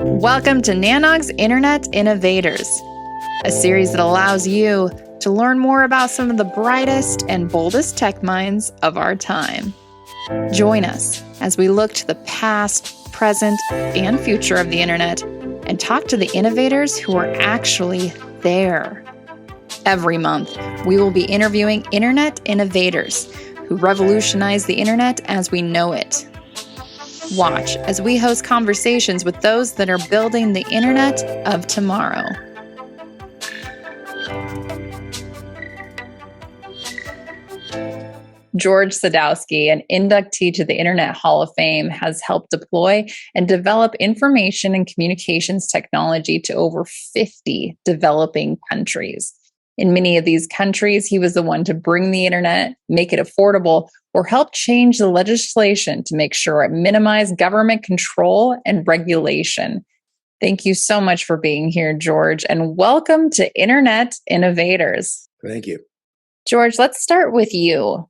Welcome to Nanog's Internet Innovators, a series that allows you to learn more about some of the brightest and boldest tech minds of our time. Join us as we look to the past, present, and future of the internet and talk to the innovators who are actually there. Every month, we will be interviewing Internet Innovators who revolutionize the internet as we know it. Watch as we host conversations with those that are building the internet of tomorrow. George Sadowsky, an inductee to the Internet Hall of Fame, has helped deploy and develop information and communications technology to over 50 developing countries. In many of these countries, he was the one to bring the internet, make it affordable, or help change the legislation to make sure it minimized government control and regulation. Thank you so much for being here, George, and welcome to Internet Innovators. Thank you. George, let's start with you.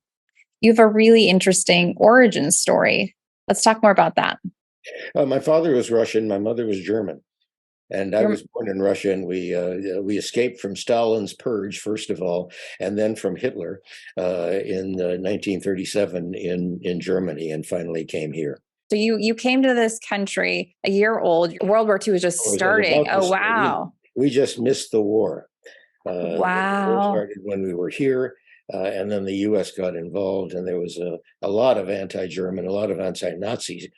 You have a really interesting origin story. Let's talk more about that. My father was Russian. My mother was German. And I was born in Russia, and we escaped from Stalin's purge, first of all, and then from Hitler in 1937 in Germany, and finally came here. So you came to this country a year old. World War II was just starting. Oh, wow. We just missed the war. Wow. The war started when we were here. And then the U.S. got involved, and there was a lot of anti-German, a lot of anti-Nazi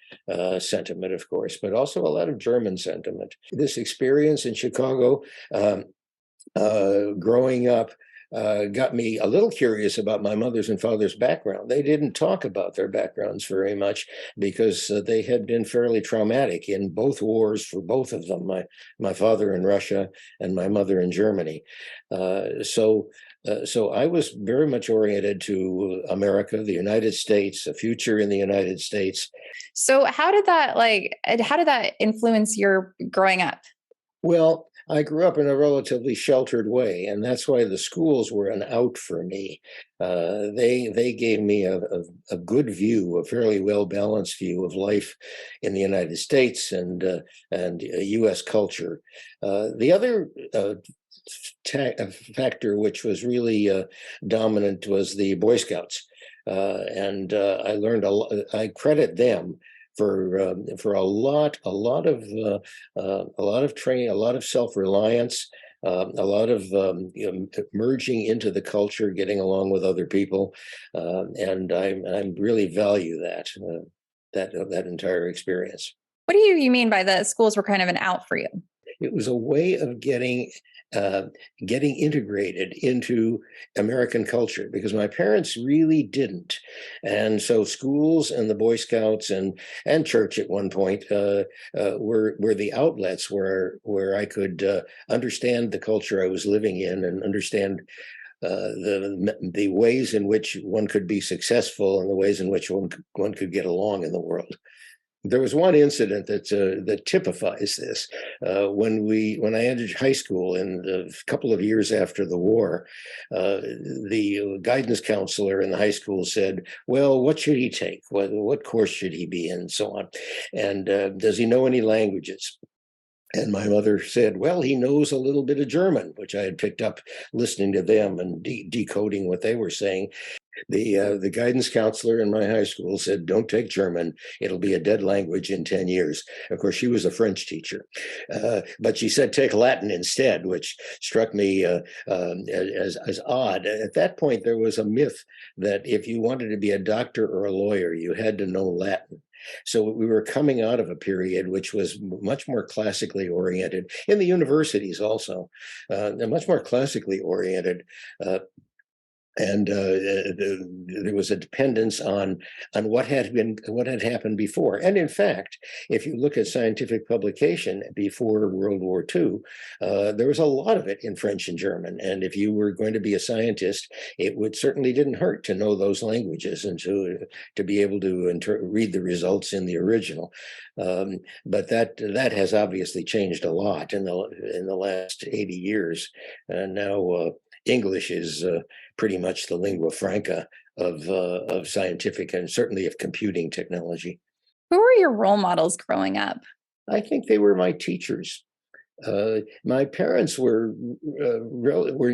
sentiment, of course, but also a lot of German sentiment. This experience in Chicago, growing up, got me a little curious about my mother's and father's background. They didn't talk about their backgrounds very much because they had been fairly traumatic in both wars for both of them, my father in Russia and my mother in Germany. So I was very much oriented to America, the United States, a future in the United States. So how did that influence your growing up? Well, I grew up in a relatively sheltered way, and that's why the schools were an out for me. They gave me a good view, a fairly well-balanced view of life in the United States and U.S. culture. The other factor which was really dominant was the Boy Scouts, and I learned a lot. I credit them for a lot of training, a lot of self-reliance, a lot of merging into the culture, getting along with other people, and I really value that entire experience. What do you mean by the schools were kind of an out for you? It was a way of getting integrated into American culture, because my parents really didn't. And so schools and the Boy Scouts and church at one point were the outlets where I could understand the culture I was living in and understand the ways in which one could be successful and the ways in which one could get along in the world. There was one incident that typifies this. When I entered high school in a couple of years after the war, the guidance counselor in the high school said, "Well, what should he take? What course should he be in?" and so on. And does he know any languages? And my mother said, "Well, he knows a little bit of German," which I had picked up listening to them and decoding what they were saying. The guidance counselor in my high school said, "Don't take German. It'll be a dead language in 10 years. Of course, she was a French teacher. But she said, "Take Latin instead," which struck me as odd. At that point, there was a myth that if you wanted to be a doctor or a lawyer, you had to know Latin. So we were coming out of a period which was much more classically oriented, in the universities also, much more classically oriented. And there was a dependence on what had happened before. And in fact, if you look at scientific publication before World War II, there was a lot of it in French and German. And if you were going to be a scientist, it certainly didn't hurt to know those languages and to be able to read the results in the original. But that has obviously changed a lot in the last 80 years, and now English is pretty much the lingua franca of scientific and certainly of computing technology. Who were your role models growing up? I think they were my teachers. My parents were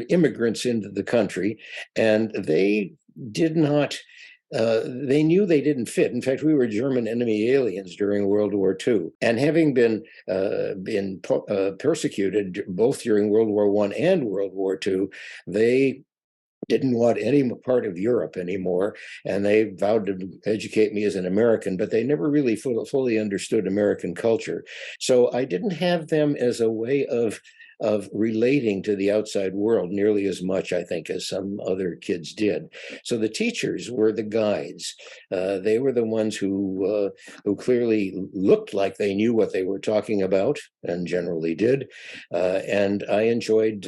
immigrants into the country, and they did not. They knew they didn't fit. In fact, we were German enemy aliens during World War II, and having been persecuted both during World War I and World War II, they didn't want any part of Europe anymore, and they vowed to educate me as an American, but they never really fully understood American culture. So I didn't have them as a way of relating to the outside world nearly as much, I think, as some other kids did. So the teachers were the guides. They were the ones who clearly looked like they knew what they were talking about, and generally did. And I enjoyed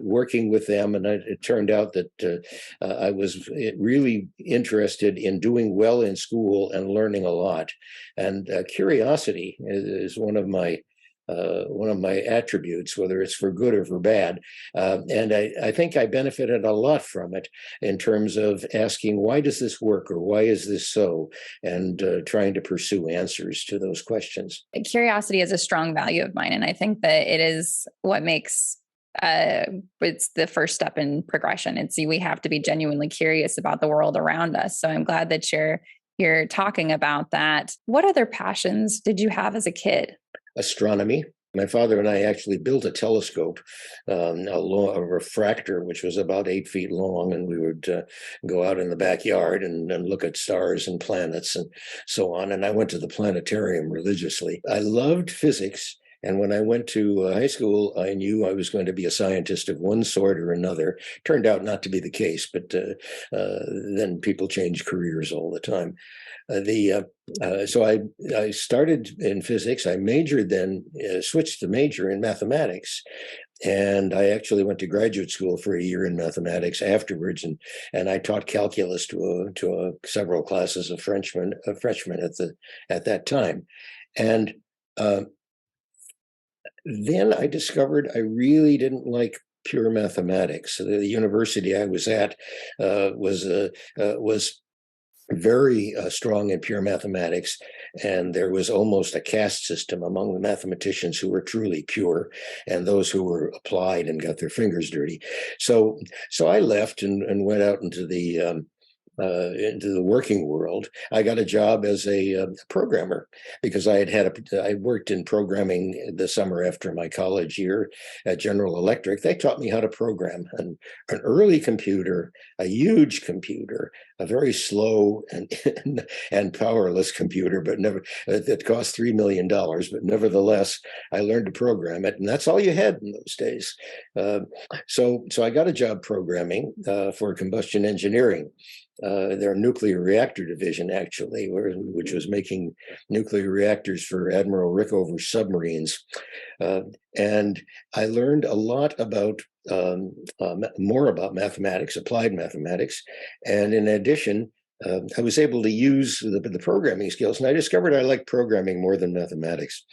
working with them, and it turned out that I was really interested in doing well in school and learning a lot. And curiosity is one of my attributes, whether it's for good or for bad. And I think I benefited a lot from it in terms of asking, why does this work, or why is this so? And trying to pursue answers to those questions. Curiosity is a strong value of mine. And I think that it is what makes it's the first step in progression. We have to be genuinely curious about the world around us. So I'm glad that you're talking about that. What other passions did you have as a kid? Astronomy. My father and I actually built a telescope, a refractor, which was about 8 feet long, and we would go out in the backyard and look at stars and planets and so on. And I went to the planetarium religiously. I loved physics. And when I went to high school, I knew I was going to be a scientist of one sort or another. Turned out not to be the case, but then people change careers all the time. So I started in physics. I majored then, switched to major in mathematics. And I actually went to graduate school for a year in mathematics afterwards, and I taught calculus to several classes of freshmen at that time. And then I discovered I really didn't like pure mathematics. The university I was at was very strong in pure mathematics, and there was almost a caste system among the mathematicians who were truly pure and those who were applied and got their fingers dirty. So I left and went out into the working world. I got a job as a programmer because I worked in programming the summer after my college year at General Electric. They taught me how to program an early computer, a huge computer, a very slow and powerless computer, but never that cost $3 million. But nevertheless, I learned to program it, and that's all you had in those days. So I got a job programming for combustion engineering. Their nuclear reactor division, actually, which was making nuclear reactors for Admiral Rickover's submarines. And I learned a lot about more about mathematics, applied mathematics. And in addition, I was able to use the programming skills, and I discovered I liked programming more than mathematics.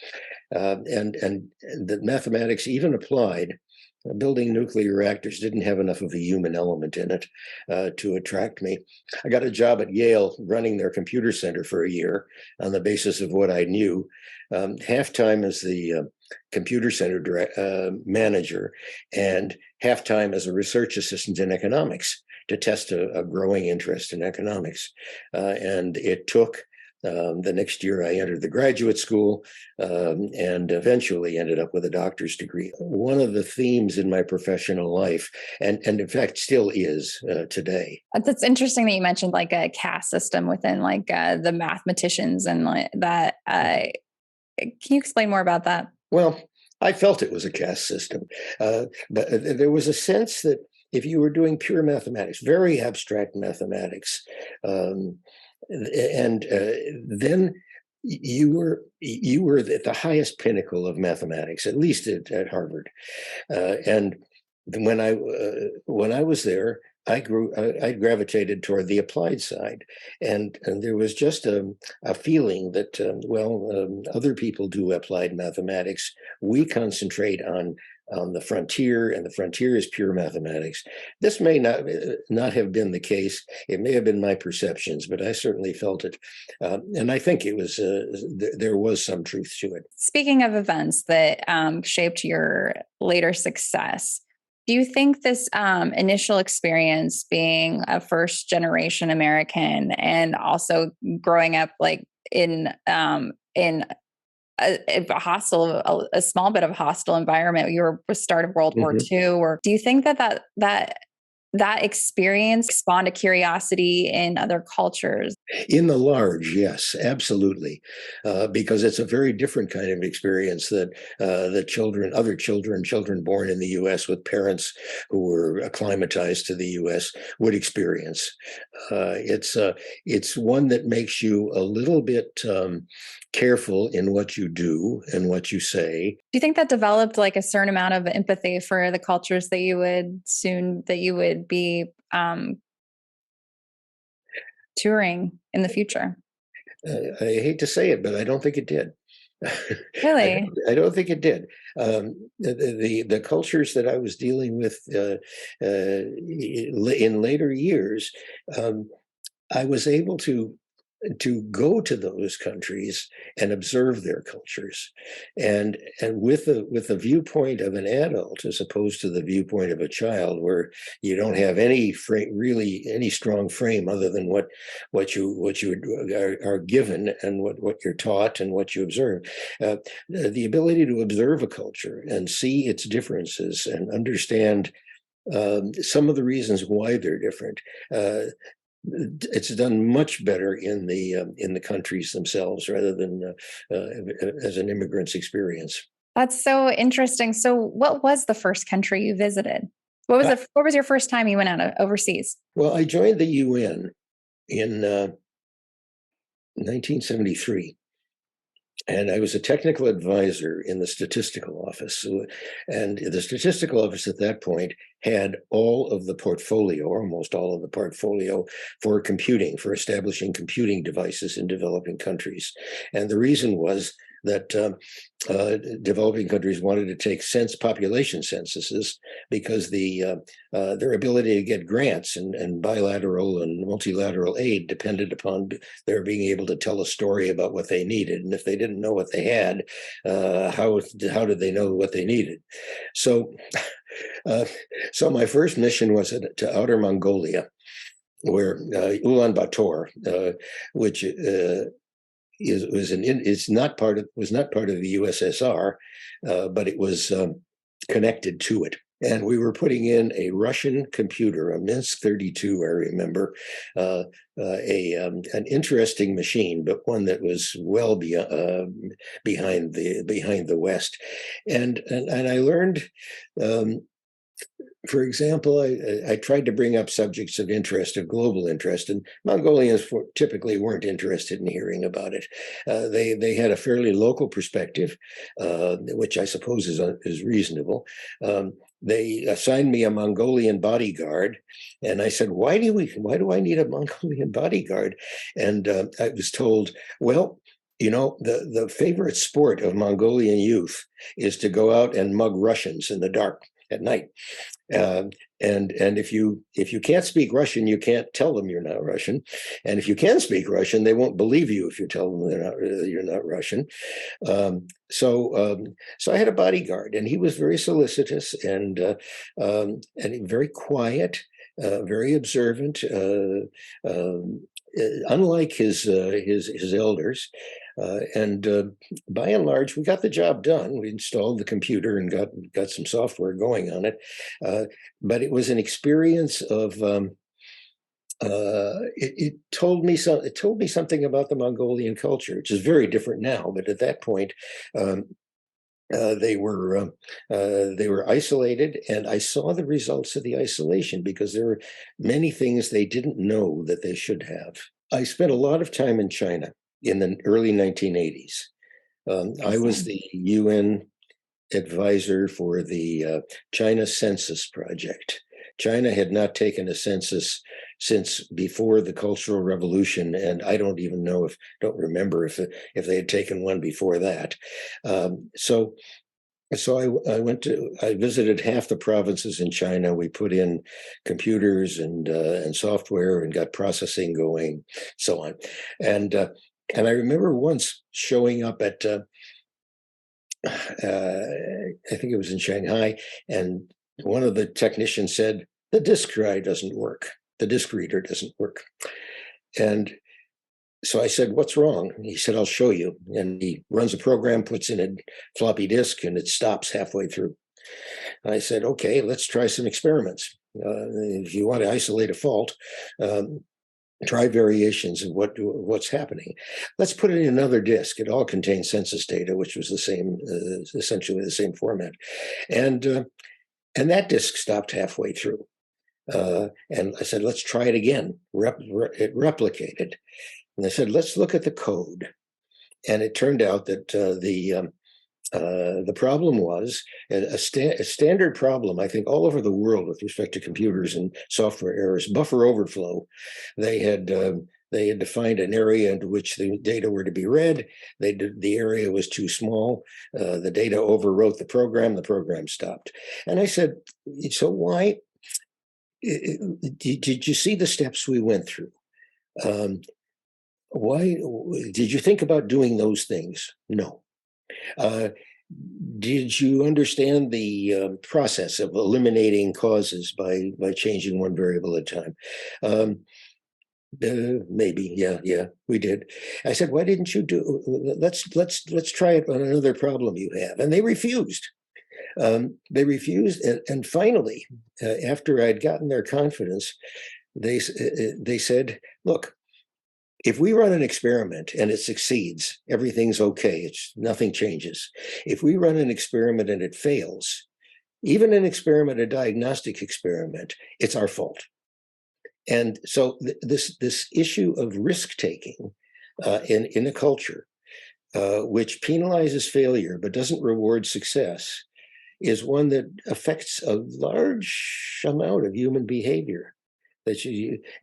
And that mathematics, even applied, building nuclear reactors, didn't have enough of a human element in it to attract me. I got a job at Yale running their computer center for a year on the basis of what I knew. Half-time as the computer center manager, and half-time as a research assistant in economics to test a growing interest in economics. And it took the next year I entered the graduate school and eventually ended up with a doctor's degree. One of the themes in my professional life, and in fact still is today. That's interesting that you mentioned like a caste system within like the mathematicians and like that. Can you explain more about that? Well, I felt it was a caste system, but there was a sense that if you were doing pure mathematics, very abstract mathematics, and then you were at the highest pinnacle of mathematics, at least at Harvard. And when I was there, I gravitated toward the applied side, and there was just a feeling that other people do applied mathematics. We concentrate on on the frontier, and the frontier is pure mathematics. This may not have been the case. It may have been my perceptions, but I certainly felt it, and I think it was there was some truth to it. Speaking of events that shaped your later success, do you think this initial experience being a first generation American and also growing up like in a hostile, a small bit of a hostile environment, you were the start of World War II, or do you think that experience spawned a curiosity in other cultures? In the large, yes, absolutely, because it's a very different kind of experience that other children born in the U.S. with parents who were acclimatized to the U.S. would experience. It's one that makes you a little bit careful in what you do and what you say. Do you think that developed like a certain amount of empathy for the cultures that you would be touring in the future? I hate to say it, but I don't think it did. Really? I don't think it did. The cultures that I was dealing with in later years, I was able to go to those countries and observe their cultures, and with the viewpoint of an adult as opposed to the viewpoint of a child, where you don't have any really any strong frame other than what you are given and what you're taught and what you observe. The ability to observe a culture and see its differences and understand some of the reasons why they're different. It's done much better in the countries themselves rather than as an immigrant's experience. That's so interesting. So, what was the first country you visited? What was your first time you went out overseas? Well, I joined the UN in 1973. And I was a technical advisor in the statistical office. And the statistical office at that point had all of the portfolio, or almost all of the portfolio, for computing, for establishing computing devices in developing countries. And the reason was that developing countries wanted to take population censuses because their ability to get grants and bilateral and multilateral aid depended upon their being able to tell a story about what they needed. And if they didn't know what they had, how did they know what they needed? So, so my first mission was to Outer Mongolia, where Ulaanbaatar, which was not part of the USSR, but it was connected to it. And we were putting in a Russian computer, a Minsk 32, I remember, an interesting machine, but one that was well behind the West. And I learned. For example, I tried to bring up subjects of interest, of global interest, and Mongolians typically weren't interested in hearing about it. They had a fairly local perspective, which I suppose is reasonable. They assigned me a Mongolian bodyguard, and I said, "Why do I need a Mongolian bodyguard?" And I was told, "Well, the favorite sport of Mongolian youth is to go out and mug Russians in the dark at night. And if you can't speak Russian, you can't tell them you're not Russian. And if you can speak Russian, they won't believe you if you tell them you're not Russian." So I had a bodyguard, and he was very solicitous and very quiet, very observant. Unlike his elders, and by and large, we got the job done. We installed the computer and got some software going on it, but it was an experience of. It told me something about the Mongolian culture, which is very different now. But at that point, they were isolated, and I saw the results of the isolation because there were many things they didn't know that they should have. I spent a lot of time in China in the early 1980s. I was the UN advisor for the China Census Project. China had not taken a census since before the Cultural Revolution, and I don't remember if they had taken one before that. So So I visited half the provinces in China. We put in computers and software and got processing going, so on. And I remember once showing up at I think it was in Shanghai, and one of the technicians said, "The disk drive doesn't work. The disk reader doesn't work." And so I said, "What's wrong?" And he said, "I'll show you." And he runs a program, puts in a floppy disk, and it stops halfway through. I said, "Okay, let's try some experiments. If you want to isolate a fault, um, try variations of what's happening. Let's put it in another disk. It all contains census data, which was the same, essentially the same format, and uh, and that disk stopped halfway through. And I said, let's try it again. It replicated, and I said, let's look at the code. And it turned out that the problem was a standard problem, I think, all over the world with respect to computers and software errors, buffer overflow. They had they had defined an area into which the data were to be read. The area was too small. The data overwrote the program. The program stopped. And I said, so why? Did you see the steps we went through? Um, why did you think about doing those things? No. Uh, did you understand the process of eliminating causes by changing one variable at a time? Um, Maybe, yeah, we did. I said, why didn't you do? Let's try it on another problem you have, and they refused. And finally, after I'd gotten their confidence, they said, look, if we run an experiment and it succeeds, everything's okay. It's nothing changes. If we run an experiment and it fails, even an experiment, a diagnostic experiment, it's our fault. And so this issue of risk taking in a culture which penalizes failure but doesn't reward success is one that affects a large amount of human behavior.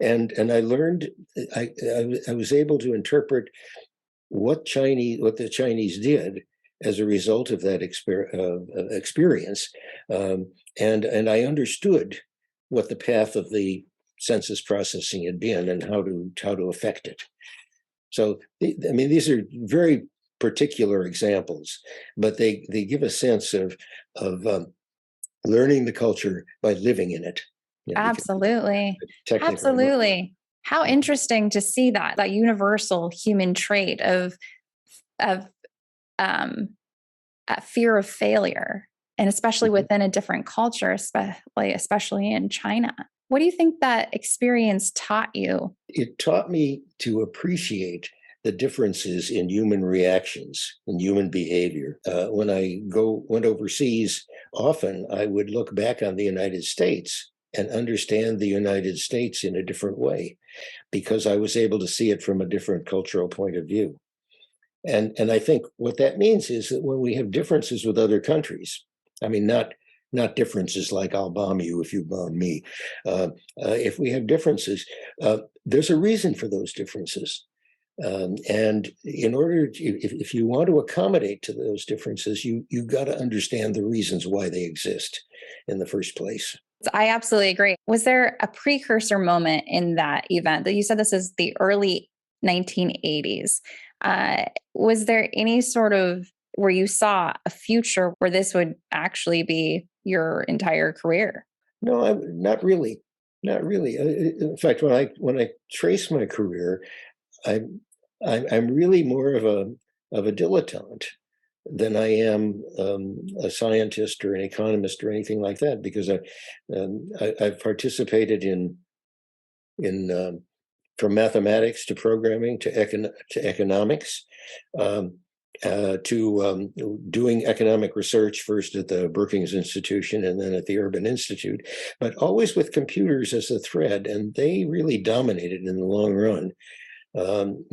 And I learned I was able to interpret what the Chinese did as a result of that experience, and I understood what the path of the census processing had been and how to affect it. So I mean, these are very particular examples, but they give a sense of learning the culture by living in it. Because Absolutely. technically, Absolutely. How interesting to see that universal human trait of um, fear of failure, and especially Mhm. within a different culture, especially in China. What do you think that experience taught you? It taught me to appreciate the differences in human reactions and human behavior. When I went overseas, often I would look back on the United States and understand the United States in a different way because I was able to see it from a different cultural point of view. And I think what that means is that when we have differences with other countries, I mean, not differences like I'll bomb you if you bomb me. If we have differences, there's a reason for those differences. And in order to, if you want to accommodate to those differences, you got to understand the reasons why they exist in the first place. I absolutely agree. Was there a precursor moment in that event that you said this is the early 1980s? Was there any sort of where you saw a future where this would actually be your entire career? No, not really, not really. In fact, when I trace my career, I'm I'm really more of a dilettante than I am a scientist or an economist or anything like that because I've participated in from mathematics to programming to economics. Um, doing economic research first at the Brookings Institution and then at the Urban Institute, but always with computers as a thread. And they really dominated in the long run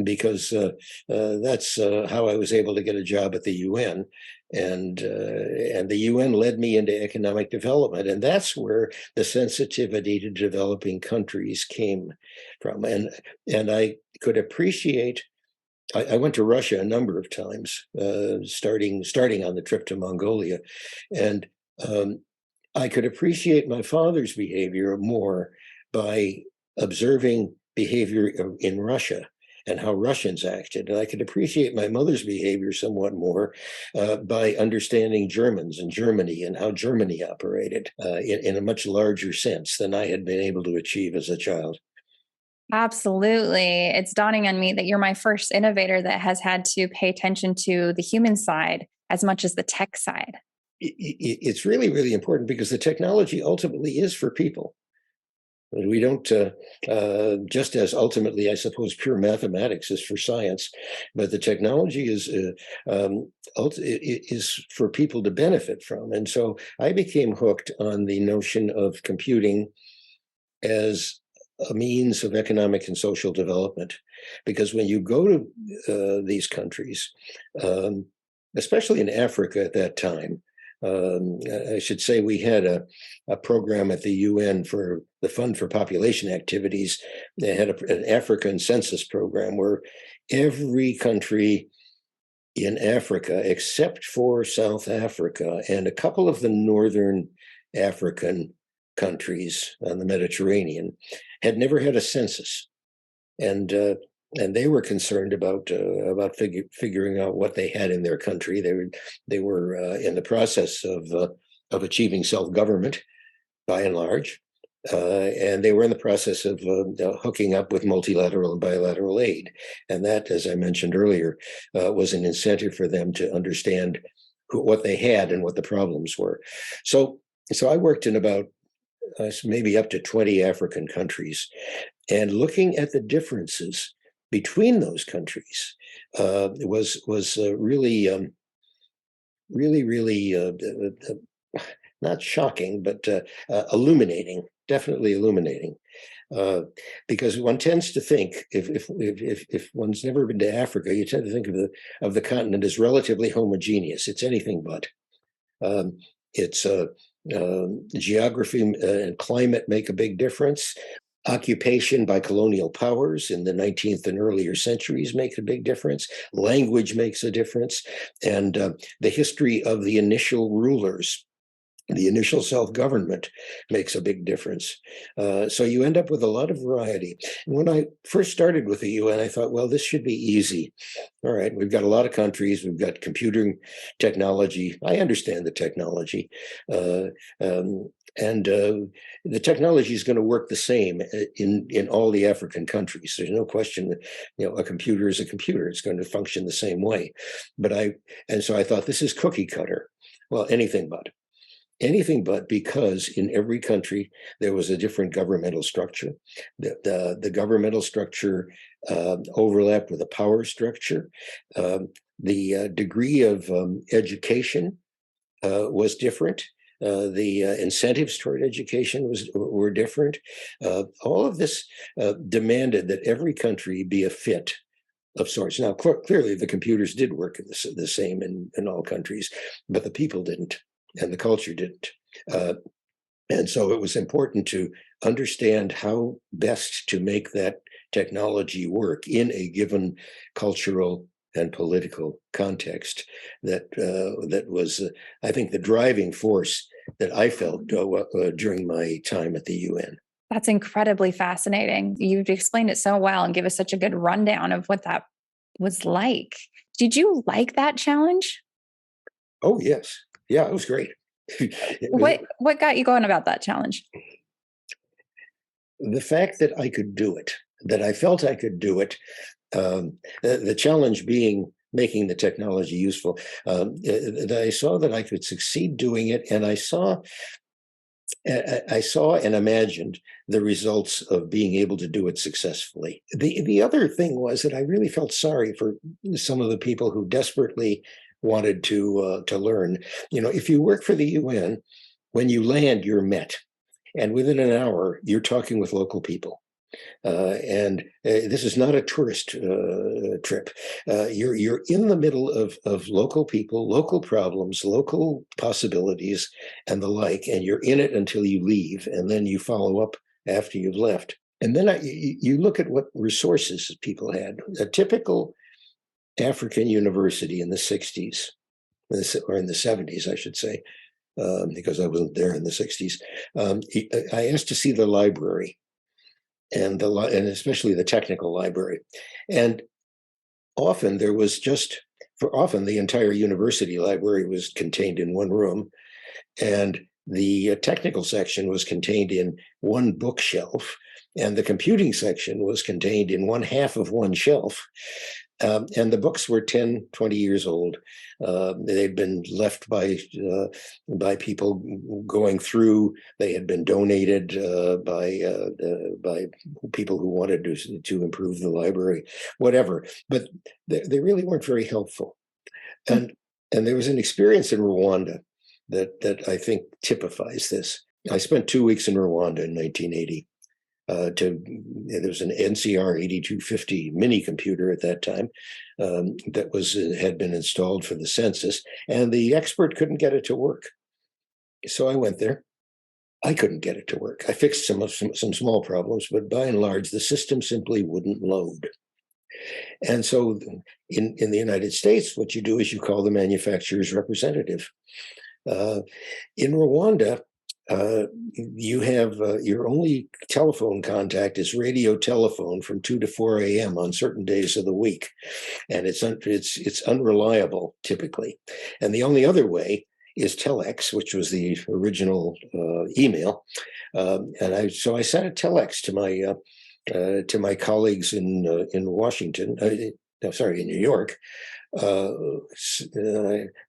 because that's how I was able to get a job at the UN, and the UN led me into economic development, and that's where the sensitivity to developing countries came from, and I could appreciate I went to Russia a number of times, starting on the trip to Mongolia, and um, I could appreciate my father's behavior more by observing behavior in Russia and how Russians acted. And I could appreciate my mother's behavior somewhat more by understanding Germans and Germany and how Germany operated in a much larger sense than I had been able to achieve as a child. Absolutely. It's dawning on me that you're my first innovator that has had to pay attention to the human side as much as the tech side. It's really, really important because the technology ultimately is for people. We don't, just as ultimately, I suppose, pure mathematics is for science, but the technology is for people to benefit from. And so I became hooked on the notion of computing as a means of economic and social development, because when you go to these countries, um, especially in Africa at that time, I should say we had a program at the UN for the Fund for Population Activities. They had an African census program where every country in Africa, except for South Africa and a couple of the northern African countries on the Mediterranean, had never had a census, and they were concerned about figuring out what they had in their country. They were in the process of achieving self government by and large, and they were in the process of hooking up with multilateral and bilateral aid, and that, as I mentioned earlier, was an incentive for them to understand what they had and what the problems were. So, so I worked in about maybe up to 20 African countries, and looking at the differences between those countries was really, really not shocking, but illuminating. Definitely illuminating, uh, because one tends to think, if one's never been to Africa, you tend to think of the continent as relatively homogeneous. It's anything but. Um, it's geography and climate make a big difference. Occupation by colonial powers in the 19th and earlier centuries make a big difference. Language makes a difference. And the history of the initial rulers, the initial self-government, makes a big difference. So you end up with a lot of variety. And when I first started with the UN, I thought, well, this should be easy. All right, we've got a lot of countries. We've got computing technology. I understand the technology. Uh, and the technology is going to work the same in all the African countries. There's no question that, a computer is a computer. It's going to function the same way. And so I thought, this is cookie cutter. Well, anything but, because in every country there was a different governmental structure. The governmental structure overlapped with the power structure. The degree of education was different. The incentives toward education were different. All of this demanded that every country be a fit of sorts. Now, clearly, the computers did work the same in all countries, but the people didn't, and the culture didn't. And so it was important to understand how best to make that technology work in a given cultural and political context. That was, I think, the driving force that I felt during my time at the UN. That's incredibly fascinating. You've explained it so well and give us such a good rundown of what that was like. Did you like that challenge? Oh, yes. Yeah, it was great. What got you going about that challenge? The fact that I could do it, that I felt I could do it, the challenge being making the technology useful. That I saw that I could succeed doing it, and I saw and imagined the results of being able to do it successfully. The other thing was that I really felt sorry for some of the people who desperately wanted to learn. If you work for the UN, when you land, you're met, and within an hour, you're talking with local people. And this is not a tourist trip. You're in the middle of local people, local problems, local possibilities, and the like. And you're in it until you leave, and then you follow up after you've left. And then you look at what resources people had. A typical African university in the 60s, or in the 70s, I should say, because I wasn't there in the 60s. I asked to see the library, and especially the technical library. And often there was often the entire university library was contained in one room, and the technical section was contained in one bookshelf, and the computing section was contained in one half of one shelf. And the books were 10, 20 years old. They'd been left by people going through. They had been donated by people who wanted to improve the library, whatever. But they really weren't very helpful. And there was an experience in Rwanda that I think typifies this. I spent 2 weeks in Rwanda in 1980. There was an NCR 8250 mini computer at that time that had been installed for the census, and the expert couldn't get it to work. So I went there. I couldn't get it to work. I fixed some small problems, but by and large, the system simply wouldn't load. And so in the United States, what you do is you call the manufacturer's representative. In Rwanda, you have your only telephone contact is radio telephone from 2 to 4 a.m. on certain days of the week, and it's unreliable typically. And the only other way is telex, which was the original email. So I sent a telex to my colleagues in Washington. In New York,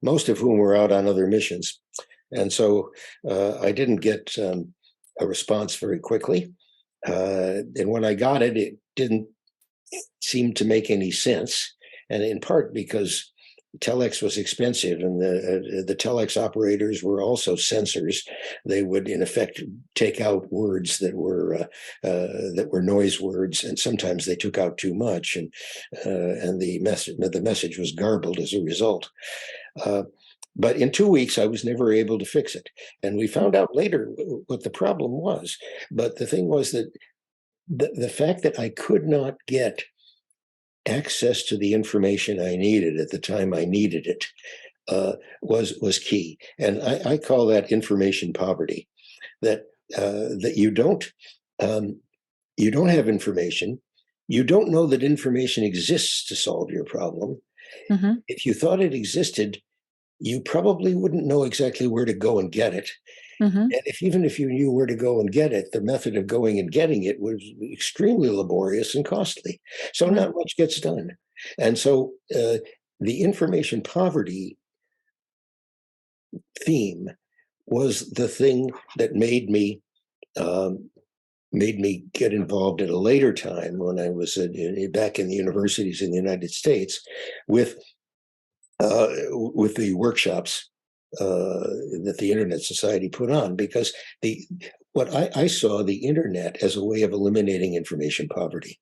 most of whom were out on other missions. And so I didn't get a response very quickly. And when I got it, it didn't seem to make any sense. And in part because telex was expensive, and the telex operators were also censors. They would, in effect, take out words that were noise words, and sometimes they took out too much, and the message was garbled as a result. But in 2 weeks, I was never able to fix it, and we found out later what the problem was. But the thing was that the fact that I could not get access to the information I needed at the time I needed it was key, and I call that information poverty. That you don't have information, you don't know that information exists to solve your problem. Mm-hmm. If you thought it existed, you probably wouldn't know exactly where to go and get it. Mm-hmm. And even if you knew where to go and get it, the method of going and getting it was extremely laborious and costly. So not much gets done. And so the information poverty theme was the thing that made me get involved at a later time when I was back in the universities in the United States with the workshops that the Internet Society put on, because what I saw the Internet as a way of eliminating information poverty.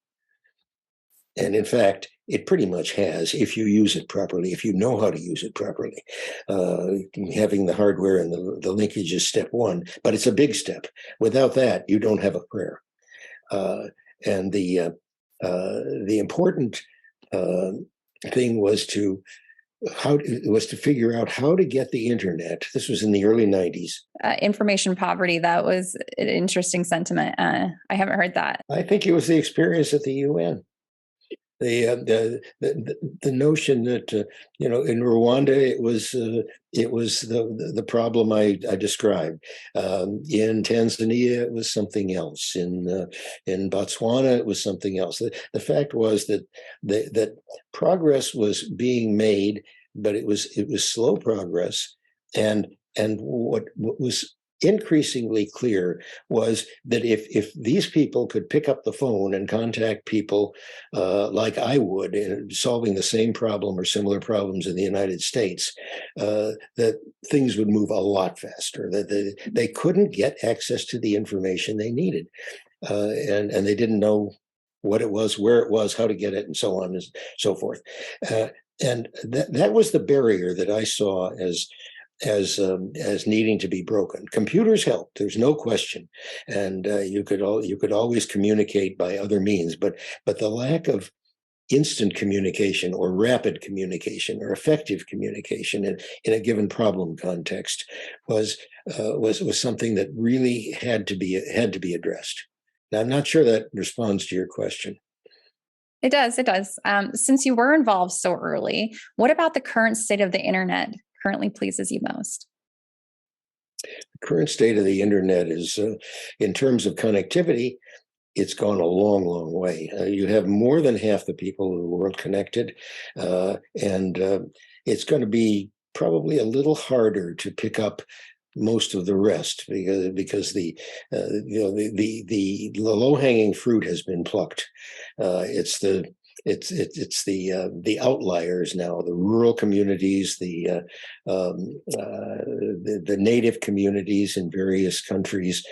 And in fact, it pretty much has, if you use it properly, if you know how to use it properly. Having the hardware and the linkage is step one, but it's a big step. Without that, you don't have a prayer. And the important thing was to figure out how to get the internet. This was in the early 90s. Information poverty, that was an interesting sentiment. I haven't heard that. I think it was the experience at the UN. The notion that in Rwanda it was the problem I described. In Tanzania it was something else. In Botswana it was something else. The fact was that progress was being made, but it was slow progress, and what was increasingly clear was that if these people could pick up the phone and contact people like I would in solving the same problem or similar problems in the United States, that things would move a lot faster, that they couldn't get access to the information they needed, and they didn't know what it was, where it was, how to get it, and so on and so forth. And that was the barrier that I saw as needing to be broken. Computers helped, there's no question, and you could always communicate by other means, but the lack of instant communication or rapid communication or effective communication in a given problem context was something that really had to be addressed. Now, I'm not sure that responds to your question. It does. It does. Since you were involved so early, what about the current state of the internet currently pleases you most? The current state of the internet is, in terms of connectivity, it's gone a long, long way. You have more than half the people in the world connected, and it's going to be probably a little harder to pick up most of the rest because the low hanging fruit has been plucked. It's the outliers now, the rural communities, the native communities in various countries,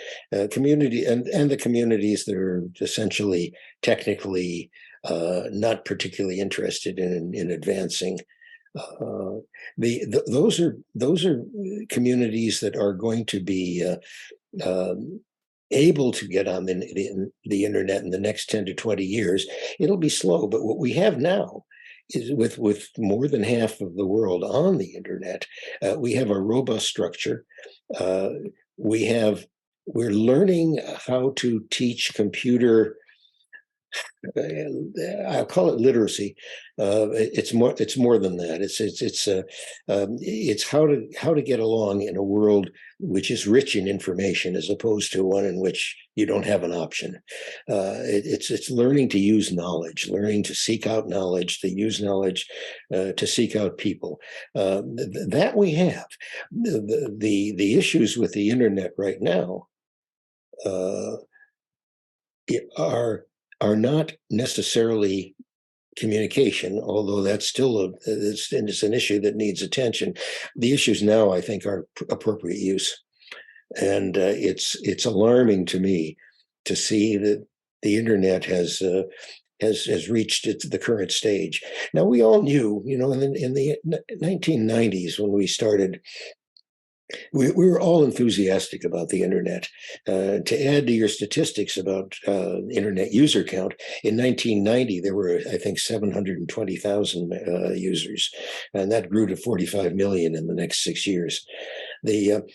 community and the communities that are essentially technically not particularly interested in advancing. Those are communities that are going to be able to get on the internet in the next 10 to 20 years. It'll be slow, but what we have now is with more than half of the world on the internet, we have a robust structure. We're learning how to teach computer. I'll call it literacy. It's more than that. It's how to get along in a world which is rich in information as opposed to one in which you don't have an option. It's learning to use knowledge, learning to seek out knowledge, to use knowledge, to seek out people. That we have. The issues with the internet right now are not necessarily communication, although that's still it's an issue that needs attention. The issues now, I think, are appropriate use, and it's alarming to me to see that the internet has reached the current stage. Now, we all knew, in the 1990s when we started. We were all enthusiastic about the internet. To add to your statistics about internet user count, in 1990 there were, I think, 720,000 users, and that grew to 45 million in the next 6 years. And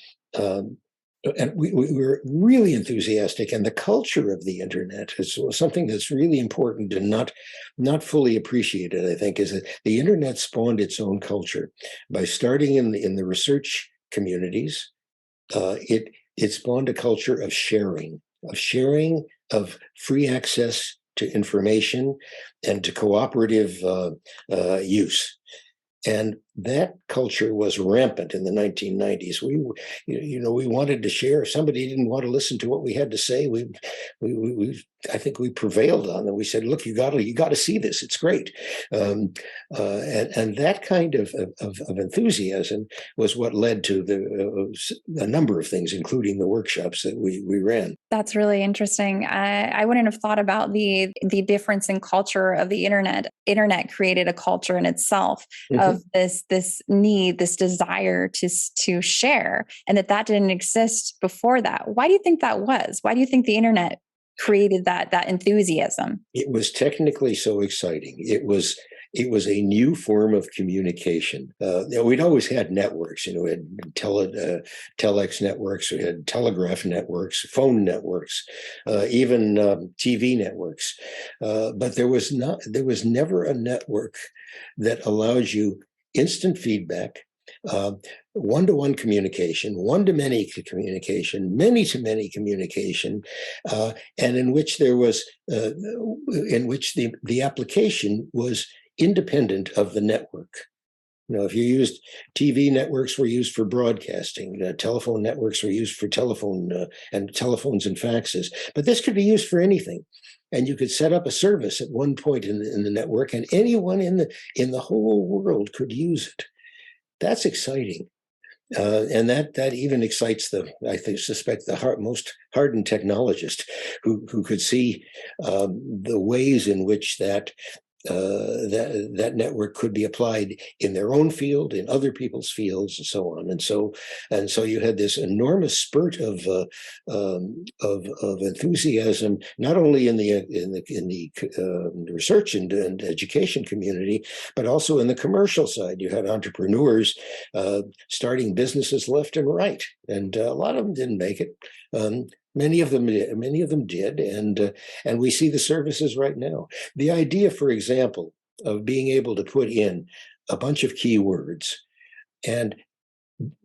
we were really enthusiastic, and the culture of the internet is something that's really important and not fully appreciated. I think is that the internet spawned its own culture by starting in the research communities. It spawned a culture of sharing, of free access to information and to cooperative use. And that culture was rampant in the 1990s. We wanted to share. If somebody didn't want to listen to what we had to say, I think we prevailed on them. We said, "Look, you got to see this. It's great." And that kind of enthusiasm was what led to a number of things, including the workshops that we ran. That's really interesting. I wouldn't have thought about the difference in culture of the internet. Internet created a culture in itself of this need, this desire to share, and that didn't exist before that. Why do you think that was? Why do you think the internet created that enthusiasm? It was technically so exciting. It was a new form of communication. We'd always had networks. We had telex networks, we had telegraph networks, phone networks, even TV networks. But there was never a network that allows you instant feedback, one-to-one communication, one-to-many communication, many-to-many communication, and in which there was, in which the application was independent of the network. If you used TV networks were used for broadcasting, telephone networks were used for telephone and telephones and faxes, but this could be used for anything. And you could set up a service at one point in the network, and anyone in the whole world could use it. That's exciting, and that even excites suspect the most hardened technologist who could see the ways in which that that network could be applied in their own field, in other people's fields, and so on. And so you had this enormous spurt of enthusiasm, not only in the research and education community, but also in the commercial side. You had entrepreneurs starting businesses left and right, and a lot of them didn't make it. Many of them did, and we see the services right now. The idea, for example, of being able to put in a bunch of keywords and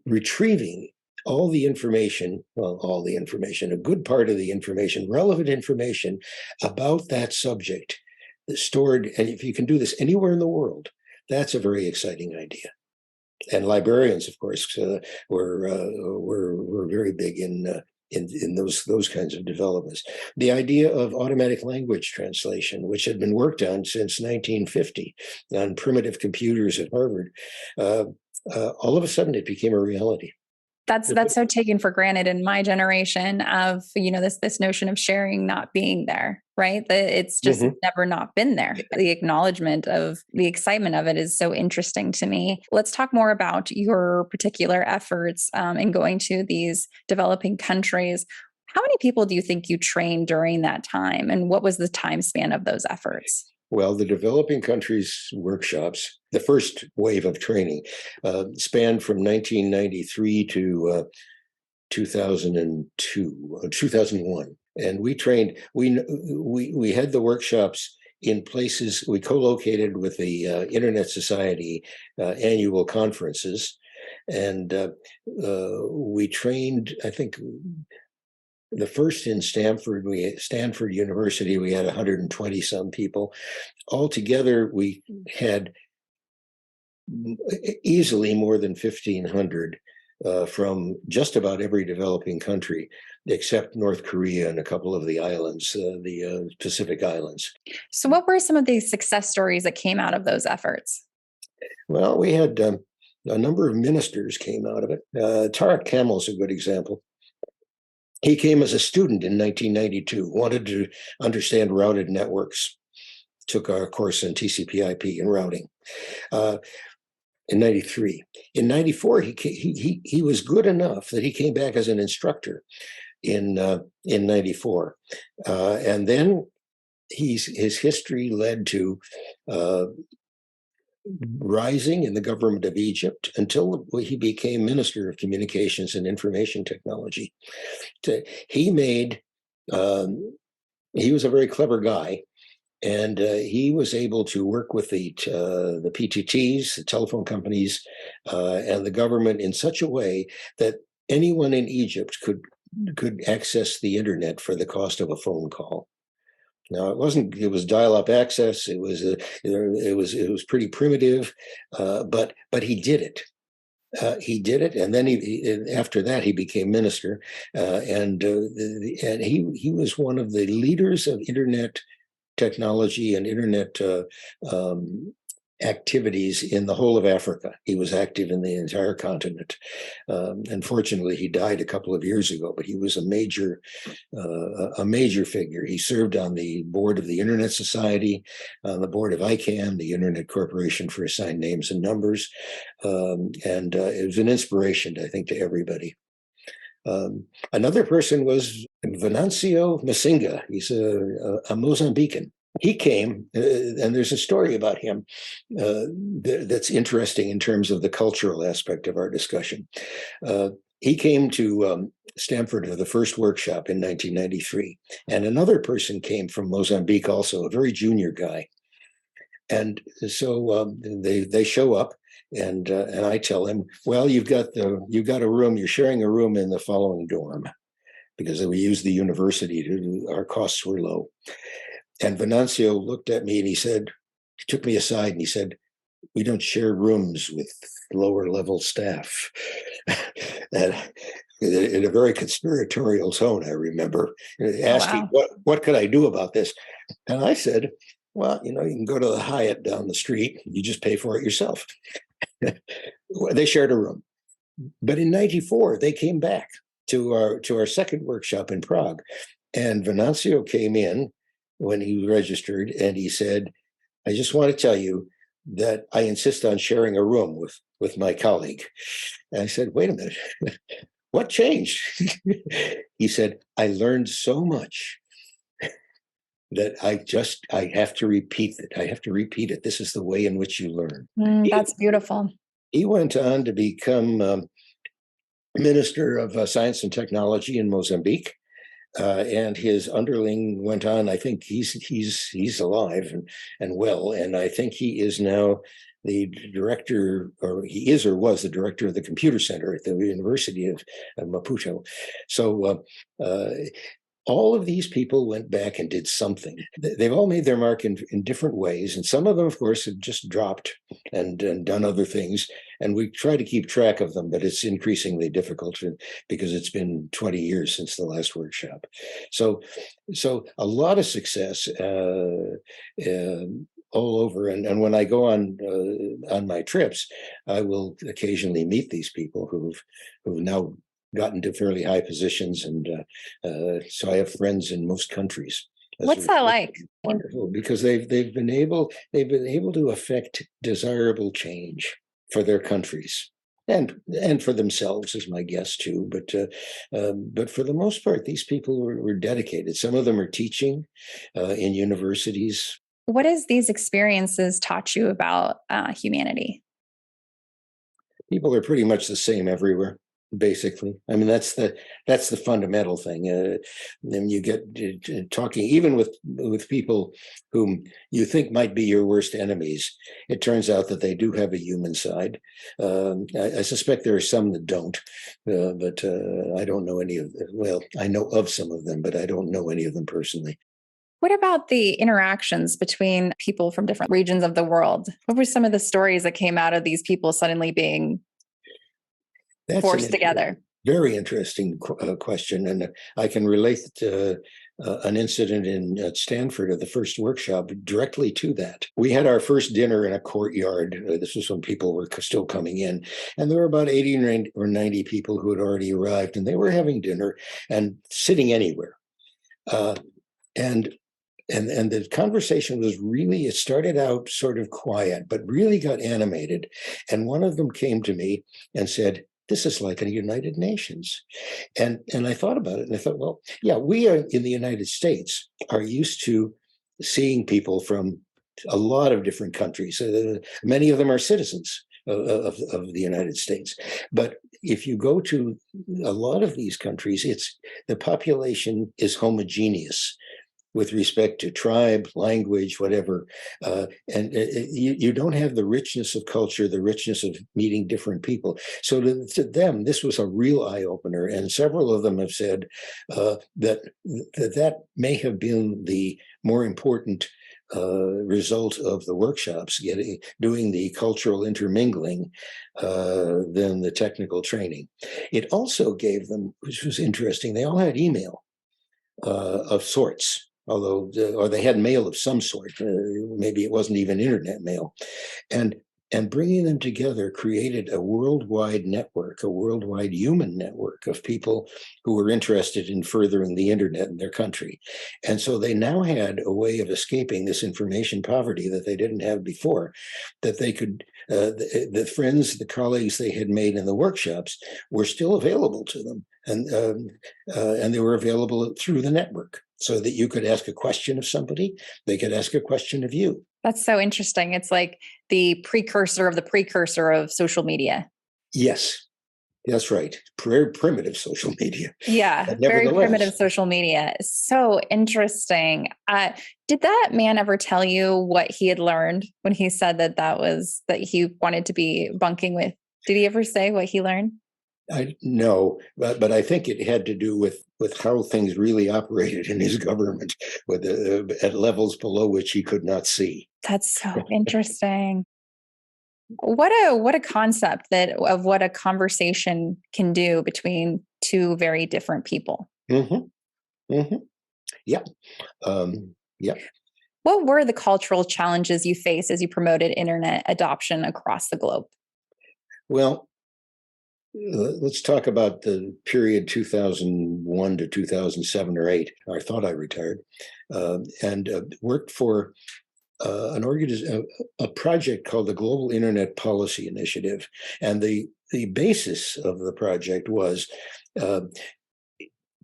retrieving all the information, a good part of the information, relevant information about that subject stored, and if you can do this anywhere in the world, that's a very exciting idea. And librarians, of course, were very big in those kinds of developments. The idea of automatic language translation, which had been worked on since 1950 on primitive computers at Harvard, all of a sudden it became a reality. That's so taken for granted in my generation of, this notion of sharing not being there, right? It's just never not been there. The acknowledgement of the excitement of it is so interesting to me. Let's talk more about your particular efforts in going to these developing countries. How many people do you think you trained during that time? And what was the time span of those efforts? Well, the developing countries workshops, the first wave of training, spanned from 1993 to 2002, 2001. And we trained, we had the workshops in places, we co-located with the Internet Society annual conferences. And we trained, I think, the first in Stanford University, we had 120 some people. Altogether, we had easily more than 1,500 from just about every developing country, except North Korea and a couple of the islands, the Pacific Islands. So what were some of the success stories that came out of those efforts? Well, we had a number of ministers came out of it. Tarek Kamal is a good example. He came as a student in 1992, wanted to understand routed networks, took our course in TCP/IP and routing in 93. In 94, he was good enough that he came back as an instructor in 94. And then his history led to rising in the government of Egypt until he became Minister of Communications and Information Technology. He was a very clever guy, and he was able to work with the PTTs, the telephone companies, and the government in such a way that anyone in Egypt could access the internet for the cost of a phone call. Now it was dial-up access. It was pretty primitive, but he did it. And then after that he became minister, and he was one of the leaders of internet technology and internet activities in the whole of Africa. He was active in the entire continent. Unfortunately, he died a couple of years ago, but he was a major figure. He served on the board of the Internet Society, on the board of ICANN, the Internet Corporation for Assigned Names and Numbers, and it was an inspiration, I think, to everybody. Another person was Venancio Masinga. He's a Mozambican. He came, and there's a story about him that's interesting in terms of the cultural aspect of our discussion. He came to Stanford for the first workshop in 1993, and another person came from Mozambique, also a very junior guy. And so they show up, and I tell him, well, you've got a room. You're sharing a room in the following dorm, because we used the university. Our costs were low. And Venancio looked at me and he took me aside and he said, we don't share rooms with lower level staff. And in a very conspiratorial tone, I remember asking, what could I do about this? And I said, well, you can go to the Hyatt down the street. You just pay for it yourself. They shared a room. But in 94, they came back to our second workshop in Prague. And Venancio came in when he registered, and he said, I just want to tell you that I insist on sharing a room with my colleague. And I said, wait a minute, what changed? He said, I learned so much that I have to repeat it. I have to repeat it. This is the way in which you learn. He, That's beautiful. he went on to become Minister of Science and Technology in Mozambique. And his underling went on. I think he's alive and well, and I think he is now the director, or he is or was the director of the computer center at the University of Maputo. So all of these people went back and did something. They've all made their mark in different ways. And some of them, of course, have just dropped and done other things. And we try to keep track of them, but it's increasingly difficult because it's been 20 years since the last workshop. So a lot of success all over. And when I go on my trips, I will occasionally meet these people who've now gotten to fairly high positions, and so I have friends in most countries. What's that like? Wonderful, because they've been able to affect desirable change for their countries and for themselves, as my guess too. But for the most part, these people were dedicated. Some of them are teaching in universities. What has these experiences taught you about humanity? People are pretty much the same everywhere. Basically, I mean, that's the fundamental thing. Then you get talking even with people whom you think might be your worst enemies. It turns out that they do have a human side. I suspect there are some that don't, but I don't know any of them. Well, I know of some of them, but I don't know any of them personally. What about the interactions between people from different regions of the world? What were some of the stories that came out of these people suddenly being forced together? Very interesting question, and I can relate to an incident in Stanford at the first workshop directly to that. We had our first dinner in a courtyard. This was when people were still coming in, and there were about 80 or 90 people who had already arrived, and they were having dinner and sitting anywhere. And the conversation was really, it started out sort of quiet, but really got animated. And one of them came to me and said, this is like a United Nations. And I thought about it, and I thought, well, yeah, we are in the United States are used to seeing people from a lot of different countries. Many of them are citizens of the United States. But if you go to a lot of these countries, the population is homogeneous with respect to tribe, language, whatever. And you don't have the richness of culture, the richness of meeting different people. So to them, this was a real eye-opener. And several of them have said that may have been the more important result of the workshops, doing the cultural intermingling than the technical training. It also gave them, which was interesting, they all had email of sorts, although or they had mail of some sort. Maybe it wasn't even internet mail, and bringing them together created a worldwide network, a worldwide human network of people who were interested in furthering the internet in their country. And so they now had a way of escaping this information poverty that they didn't have before, that they could, the friends, the colleagues they had made in the workshops were still available to them. And they were available through the network, so that you could ask a question of somebody, they could ask a question of you. That's so interesting. It's like the precursor of the precursor of social media. Yes, that's right. Very primitive social media. Yeah, very primitive social media. So interesting. Did that man ever tell you what he had learned when he said that he wanted to be bunking with? Did he ever say what he learned? I know, but I think it had to do with how things really operated in his government, at levels below which he could not see. That's so interesting. What a concept of what a conversation can do between two very different people. Mm-hmm. Mm-hmm. Yeah. Yeah. What were the cultural challenges you faced as you promoted internet adoption across the globe? Well, let's talk about the period 2001 to 2007 or 8. I thought I retired and worked for a project called the Global Internet Policy Initiative, and the basis of the project was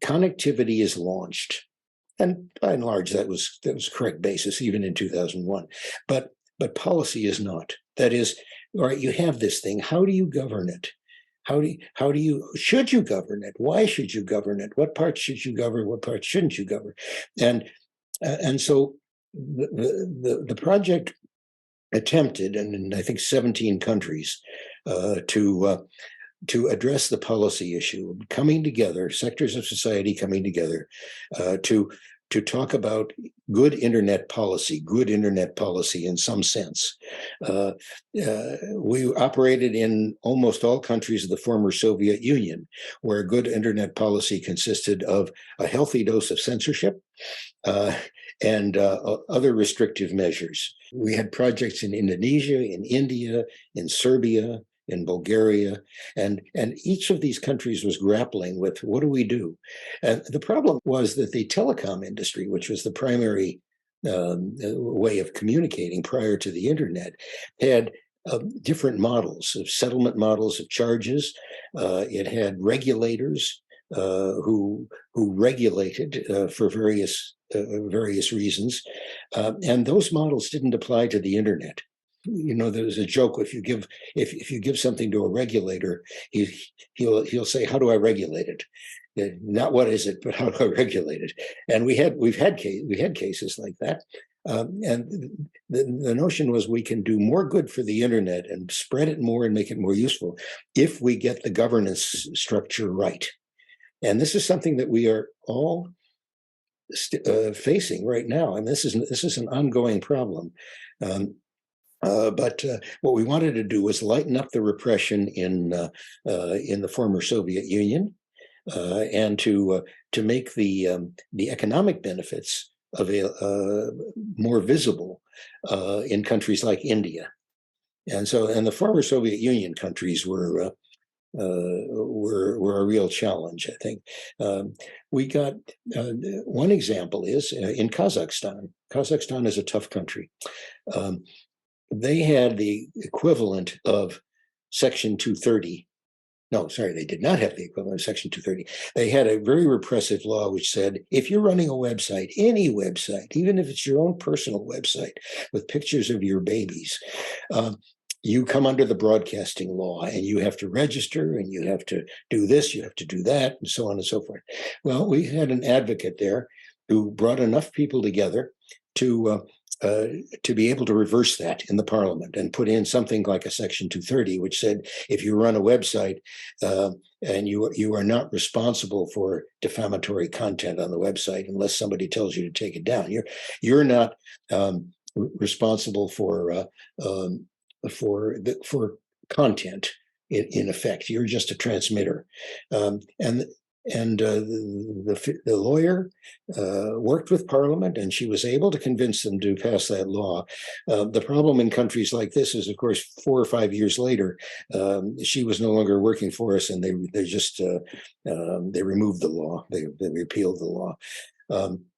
connectivity is launched, and by and large that was correct basis even in 2001, but policy is not. That is, all right, you have this thing. How do you govern it? Should you govern it? Why should you govern it? What parts should you govern? What parts shouldn't you govern? And so the project attempted, and in I think 17 countries, to address the policy issue, coming together, sectors of society coming together to talk about good internet policy in some sense. We operated in almost all countries of the former Soviet Union, where good internet policy consisted of a healthy dose of censorship and other restrictive measures. We had projects in Indonesia, in India, in Serbia, in Bulgaria, and each of these countries was grappling with, what do we do? And the problem was that the telecom industry, which was the primary way of communicating prior to the internet, had different models of settlement, models of charges. It had regulators who regulated for various reasons, and those models didn't apply to the internet. There's a joke: if you give something to a regulator, he'll say, "How do I regulate it?" Not what is it, but how do I regulate it? And we had cases like that. And the notion was, we can do more good for the internet and spread it more and make it more useful if we get the governance structure right. And this is something that we are all facing right now, and this is an ongoing problem. But what we wanted to do was lighten up the repression in the former Soviet Union, and to make the economic benefits more visible in countries like India, and the former Soviet Union countries were a real challenge, I think. We got one example is in Kazakhstan. Kazakhstan is a tough country. They had the equivalent of Section 230. No, sorry, they did not have the equivalent of Section 230. They had a very repressive law which said, if you're running a website, any website, even if it's your own personal website with pictures of your babies, you come under the broadcasting law, and you have to register, and you have to do this, you have to do that, and so on and so forth. Well, we had an advocate there who brought enough people together to be able to reverse that in the parliament and put in something like a Section 230, which said, if you run a website and you are not responsible for defamatory content on the website unless somebody tells you to take it down, you're not responsible for content. In effect, you're just a transmitter, and the lawyer worked with Parliament, and she was able to convince them to pass that law. The problem in countries like this is, of course, 4 or 5 years later, she was no longer working for us, and they removed the law. They repealed the law.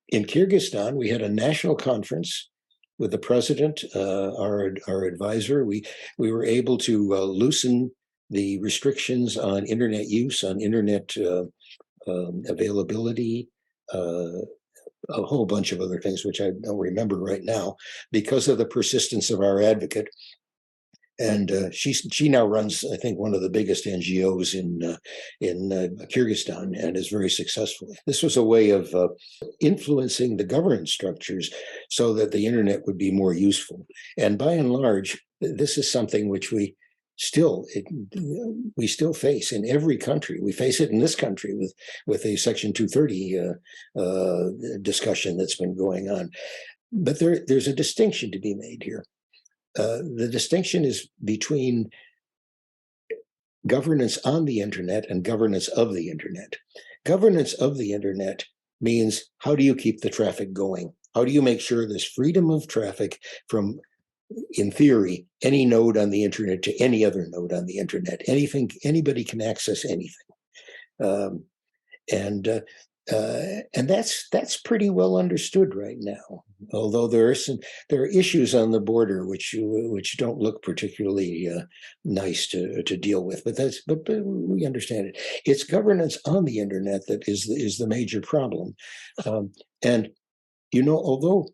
In Kyrgyzstan, we had a national conference with the president, our advisor. We were able to loosen the restrictions on internet use, on internet availability, a whole bunch of other things which I don't remember right now, because of the persistence of our advocate. And she now runs, I think, one of the biggest NGOs in Kyrgyzstan, and is very successful. This was a way of influencing the governance structures so that the internet would be more useful. And by and large, this is something which we still face in every country. We face it in this country with a Section 230 discussion that's been going on. But there's a distinction to be made here. The distinction is between governance on the internet and governance of the internet. Governance of the internet means, how do you keep the traffic going? How do you make sure there's freedom of traffic from, in theory, any node on the internet to any other node on the internet? Anybody can access anything. And that's pretty well understood right now. Although there are issues on the border which don't look particularly nice to deal with, but we understand it. It's governance on the internet that is the major problem, and although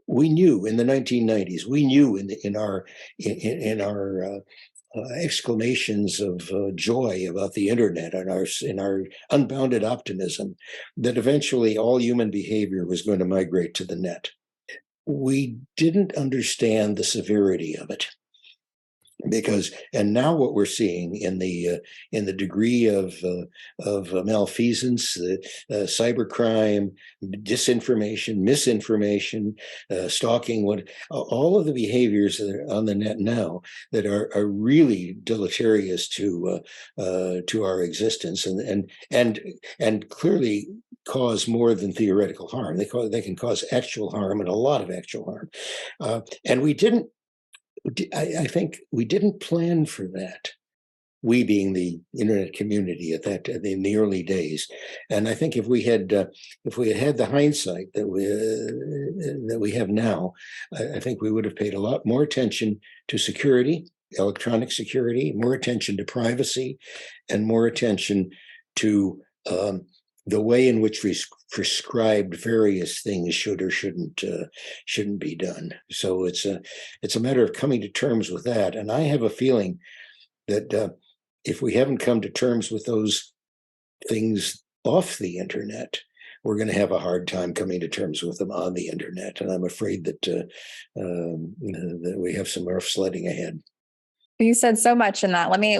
we knew in the 1990s, we knew in our exclamations of joy about the internet and our unbounded optimism that eventually all human behavior was going to migrate to the net. We didn't understand the severity of it, and now what we're seeing in the degree of malfeasance, cybercrime, disinformation, misinformation, stalking, all of the behaviors that are on the net now that are really deleterious to our existence and clearly cause more than theoretical harm. They can cause actual harm, and a lot of actual harm. And I think we didn't plan for that. We being the internet community in the early days, and I think if we had had the hindsight that we have now, I think we would have paid a lot more attention to security, electronic security, more attention to privacy, and more attention to the way in which we prescribed various things should or shouldn't be done. So it's a matter of coming to terms with that. And I have a feeling that if we haven't come to terms with those things off the internet, we're going to have a hard time coming to terms with them on the internet. And I'm afraid that we have some rough sledding ahead. You said so much in that. Let me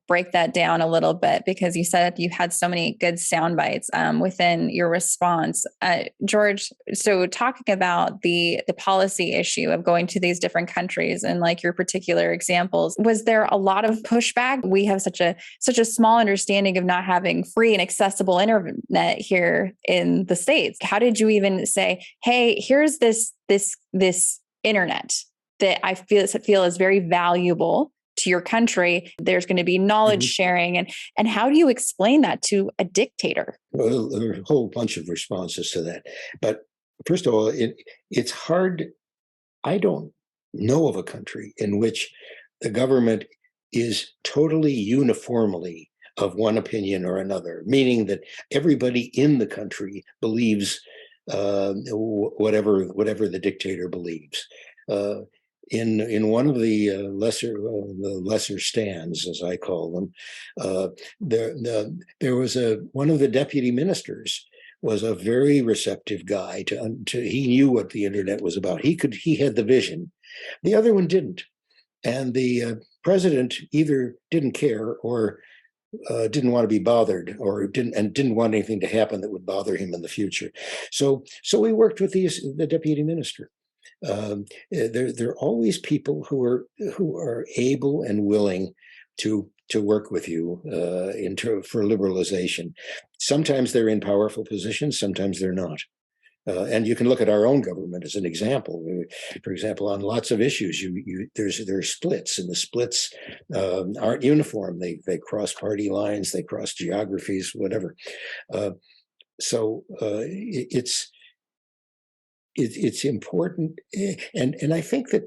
break that down a little bit, because you said you had so many good sound bites within your response, George. So talking about the policy issue of going to these different countries and like your particular examples, was there a lot of pushback? We have such a small understanding of not having free and accessible internet here in the States. How did you even say, hey, here's this internet that I feel is very valuable to your country? There's going to be knowledge sharing. And how do you explain that to a dictator? Well, there are a whole bunch of responses to that. But first of all, it's hard. I don't know of a country in which the government is totally uniformly of one opinion or another, meaning that everybody in the country believes whatever the dictator believes. In one of the lesser stands, as I call them, there was one of the deputy ministers was a very receptive guy he knew what the internet was about. He had the vision. The other one didn't, and the president either didn't care or didn't want to be bothered, or didn't want anything to happen that would bother him in the future. So we worked with the deputy minister. There are always people who are able and willing to work with you for liberalization. Sometimes they're in powerful positions, sometimes they're not. And you can look at our own government as an example. For example, on lots of issues, there are splits, and the splits aren't uniform. They cross party lines, they cross geographies, whatever. So it's important, and I think that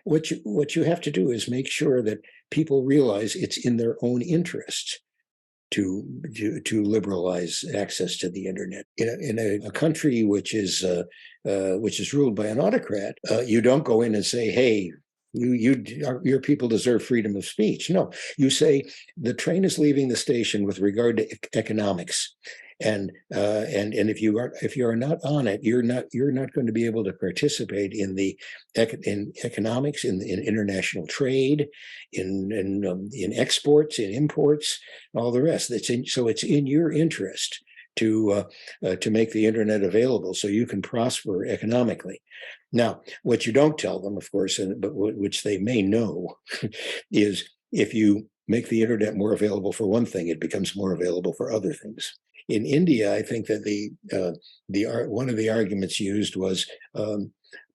what you have to do is make sure that people realize it's in their own interest to liberalize access to the internet. In a country which is ruled by an autocrat, you don't go in and say, "Hey, your people deserve freedom of speech." No, you say the train is leaving the station with regard to economics. And if you are not on it, you're not going to be able to participate in economics, in international trade, in exports, in imports, all the rest. So it's in your interest to make the internet available so you can prosper economically. Now, what you don't tell them, of course, but which they may know, is if you make the internet more available for one thing, it becomes more available for other things. In India, I think that one of the arguments used was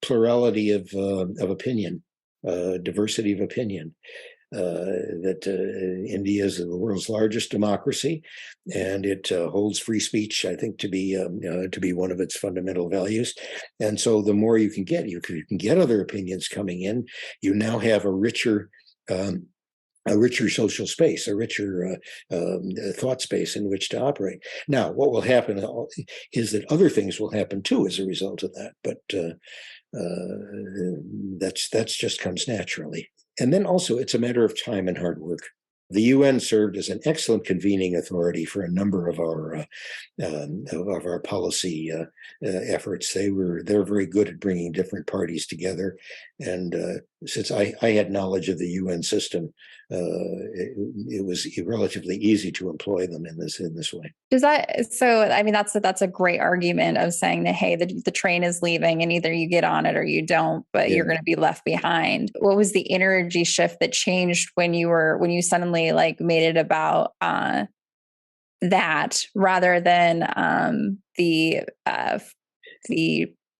plurality of opinion, diversity of opinion. India is the world's largest democracy, and it holds free speech, I think, to be one of its fundamental values. And so, the more you can get other opinions coming in, you now have a richer social space, a richer thought space in which to operate. Now, what will happen is that other things will happen too as a result of that, but that's just comes naturally. And then also, it's a matter of time and hard work. The UN served as an excellent convening authority for a number of our policy efforts. They're very good at bringing different parties together, and since I had knowledge of the UN system, it was relatively easy to employ them in this way. Does that, so I mean, that's a great argument of saying that, hey, the train is leaving and either you get on it or you don't, but you're going to be left behind. What was the energy shift that changed when you suddenly like made it about that rather than the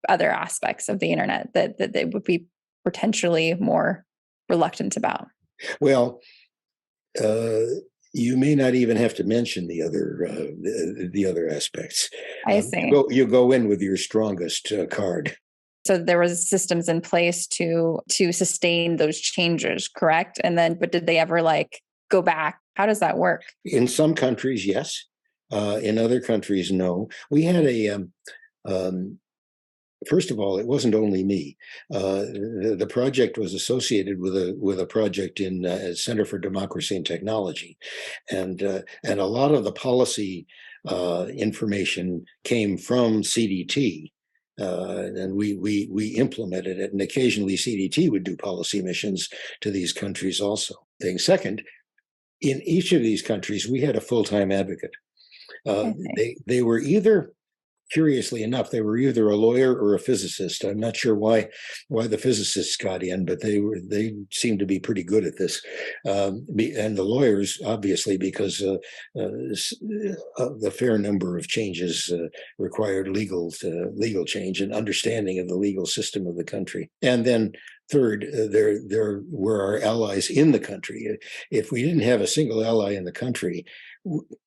other aspects of the internet that they would be potentially more reluctant about? Well, you may not even have to mention the other aspects. I see. You go in with your strongest card. So there was systems in place to sustain those changes, correct? And then, but did they ever like go back? How does that work? In some countries, yes. In other countries, no. We had first of all, it wasn't only me. The project was associated with a project in Center for Democracy and Technology, and a lot of the policy information came from CDT. And we implemented it, and occasionally CDT would do policy missions to these countries also. Second, in each of these countries, we had a full-time advocate. They were either, curiously enough, they were either a lawyer or a physicist. I'm not sure why the physicists got in, but they seemed to be pretty good at this. And the lawyers, obviously, because the fair number of changes required legal change and understanding of the legal system of the country. And then third, there were our allies in the country. If we didn't have a single ally in the country,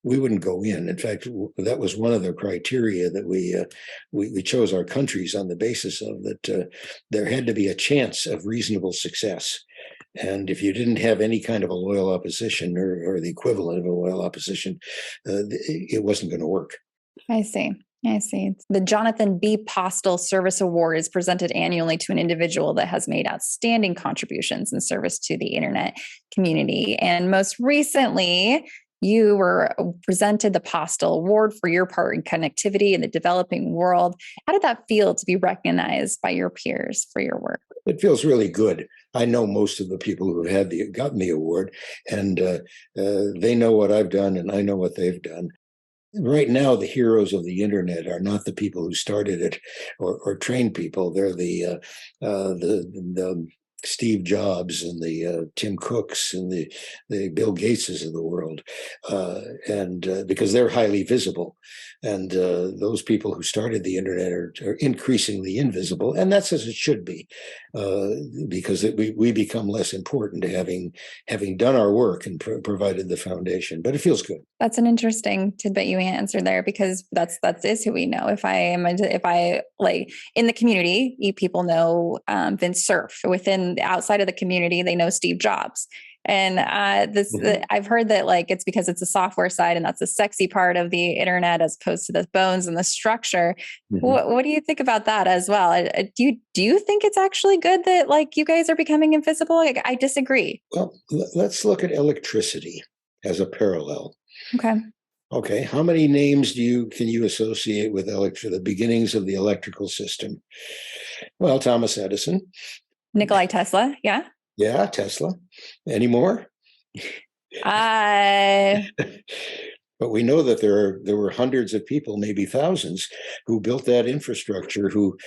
we wouldn't go in. In fact, that was one of the criteria that we chose our countries on the basis of, that there had to be a chance of reasonable success. And if you didn't have any kind of a loyal opposition or the equivalent of a loyal opposition, it wasn't going to work. I see. The Johnathon B Postal Service Award is presented annually to an individual that has made outstanding contributions in service to the internet community. And most recently, you were presented the Postal Award for your part in connectivity in the developing world. How did that feel to be recognized by your peers for your work? It feels really good. I know most of the people who have gotten the award, and they know what I've done, and I know what they've done. Right now, the heroes of the internet are not the people who started it or trained people. They're the Steve Jobs and the Tim Cooks and the Bill Gateses of the world, and because they're highly visible, and those people who started the internet are increasingly invisible, and that's as it should be, because we become less important having done our work and provided the foundation. But it feels good. That's an interesting tidbit you answered there, because that is who we know. If I like in the community, people know Vince Cerf. Within outside of the community, they know Steve Jobs. And I've heard that like it's because it's a software side, and that's the sexy part of the internet as opposed to the bones and the structure. Mm-hmm. What do you think about that as well? Do you think it's actually good that like you guys are becoming invisible? Like, I disagree. Well, let's look at electricity as a parallel. Okay. How many names can you associate with the beginnings of the electrical system? Well, Thomas Edison, Nikolai Tesla, yeah. Yeah, Tesla. Any more? But we know that there were hundreds of people, maybe thousands, who built that infrastructure, who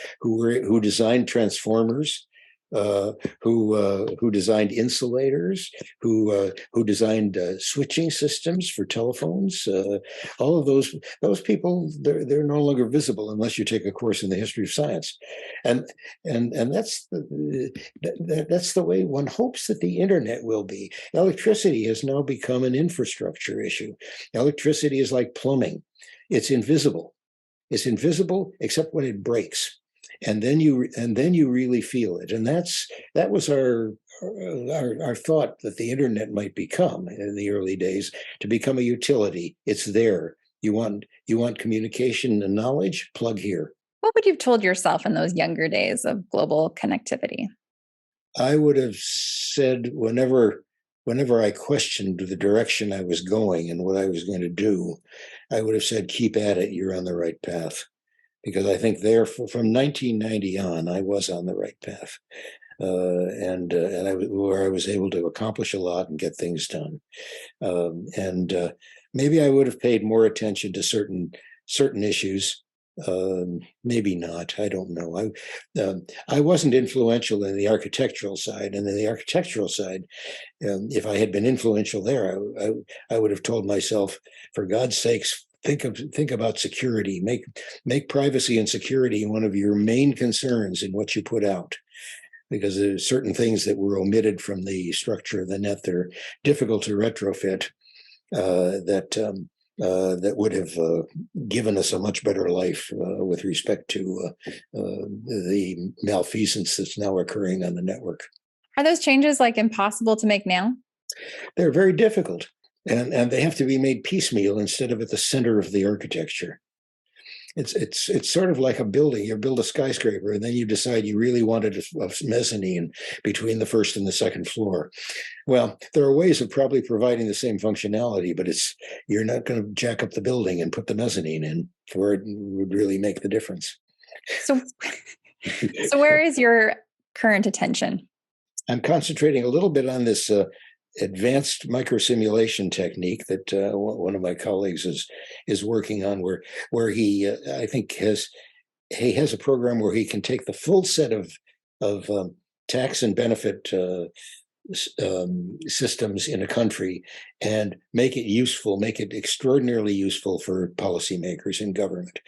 designed transformers, who designed insulators, who designed switching systems for telephones. All of those people, they're no longer visible unless you take a course in the history of science, and that's that's the way one hopes that the internet will be. Electricity has now become an infrastructure issue. Electricity is like plumbing; it's invisible. It's invisible except when it breaks, and then you really feel it. And that was our thought that the internet might become in the early days, to become a utility. It's there. You want communication and knowledge? Plug here. What would you have told yourself in those younger days of global connectivity? I would have said, whenever I questioned the direction I was going and what I was going to do, I would have said, keep at it, you're on the right path. Because I think from 1990 on, I was on the right path. Where I was able to accomplish a lot and get things done. Maybe I would have paid more attention to certain issues. Maybe not. I don't know. I wasn't influential in the architectural side, and in the architectural side, if I had been influential there, I would have told myself, for God's sakes, think about security. Make privacy and security one of your main concerns in what you put out, because there's certain things that were omitted from the structure of the net that are difficult to retrofit. That would have given us a much better life with respect to the malfeasance that's now occurring on the network. Are those changes like impossible to make now? They're very difficult, and they have to be made piecemeal instead of at the center of the architecture. It's sort of like a building. You build a skyscraper, and then you decide you really wanted a mezzanine between the first and the second floor. Well, there are ways of probably providing the same functionality, but you're not going to jack up the building and put the mezzanine in for it would really make the difference. So where is your current attention? I'm concentrating a little bit on this advanced microsimulation technique that one of my colleagues is working on, where he I think has a program where he can take the full set of tax and benefit systems in a country and make it extraordinarily useful for policymakers in government.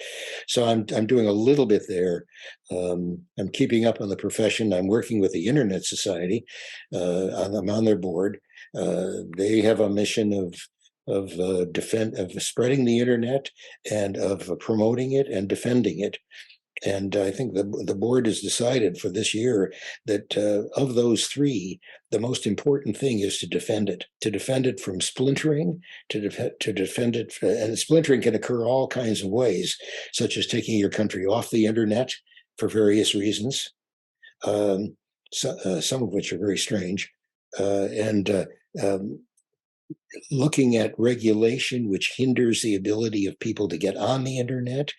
So I'm doing a little bit there. I'm keeping up on the profession. I'm working with the Internet Society. I'm on their board. They have a mission of spreading the internet and of promoting it and defending it. And I think the board has decided for this year that of those three, the most important thing is to defend it from splintering, to defend it. And splintering can occur all kinds of ways, such as taking your country off the internet for various reasons, some of which are very strange, and looking at regulation which hinders the ability of people to get on the internet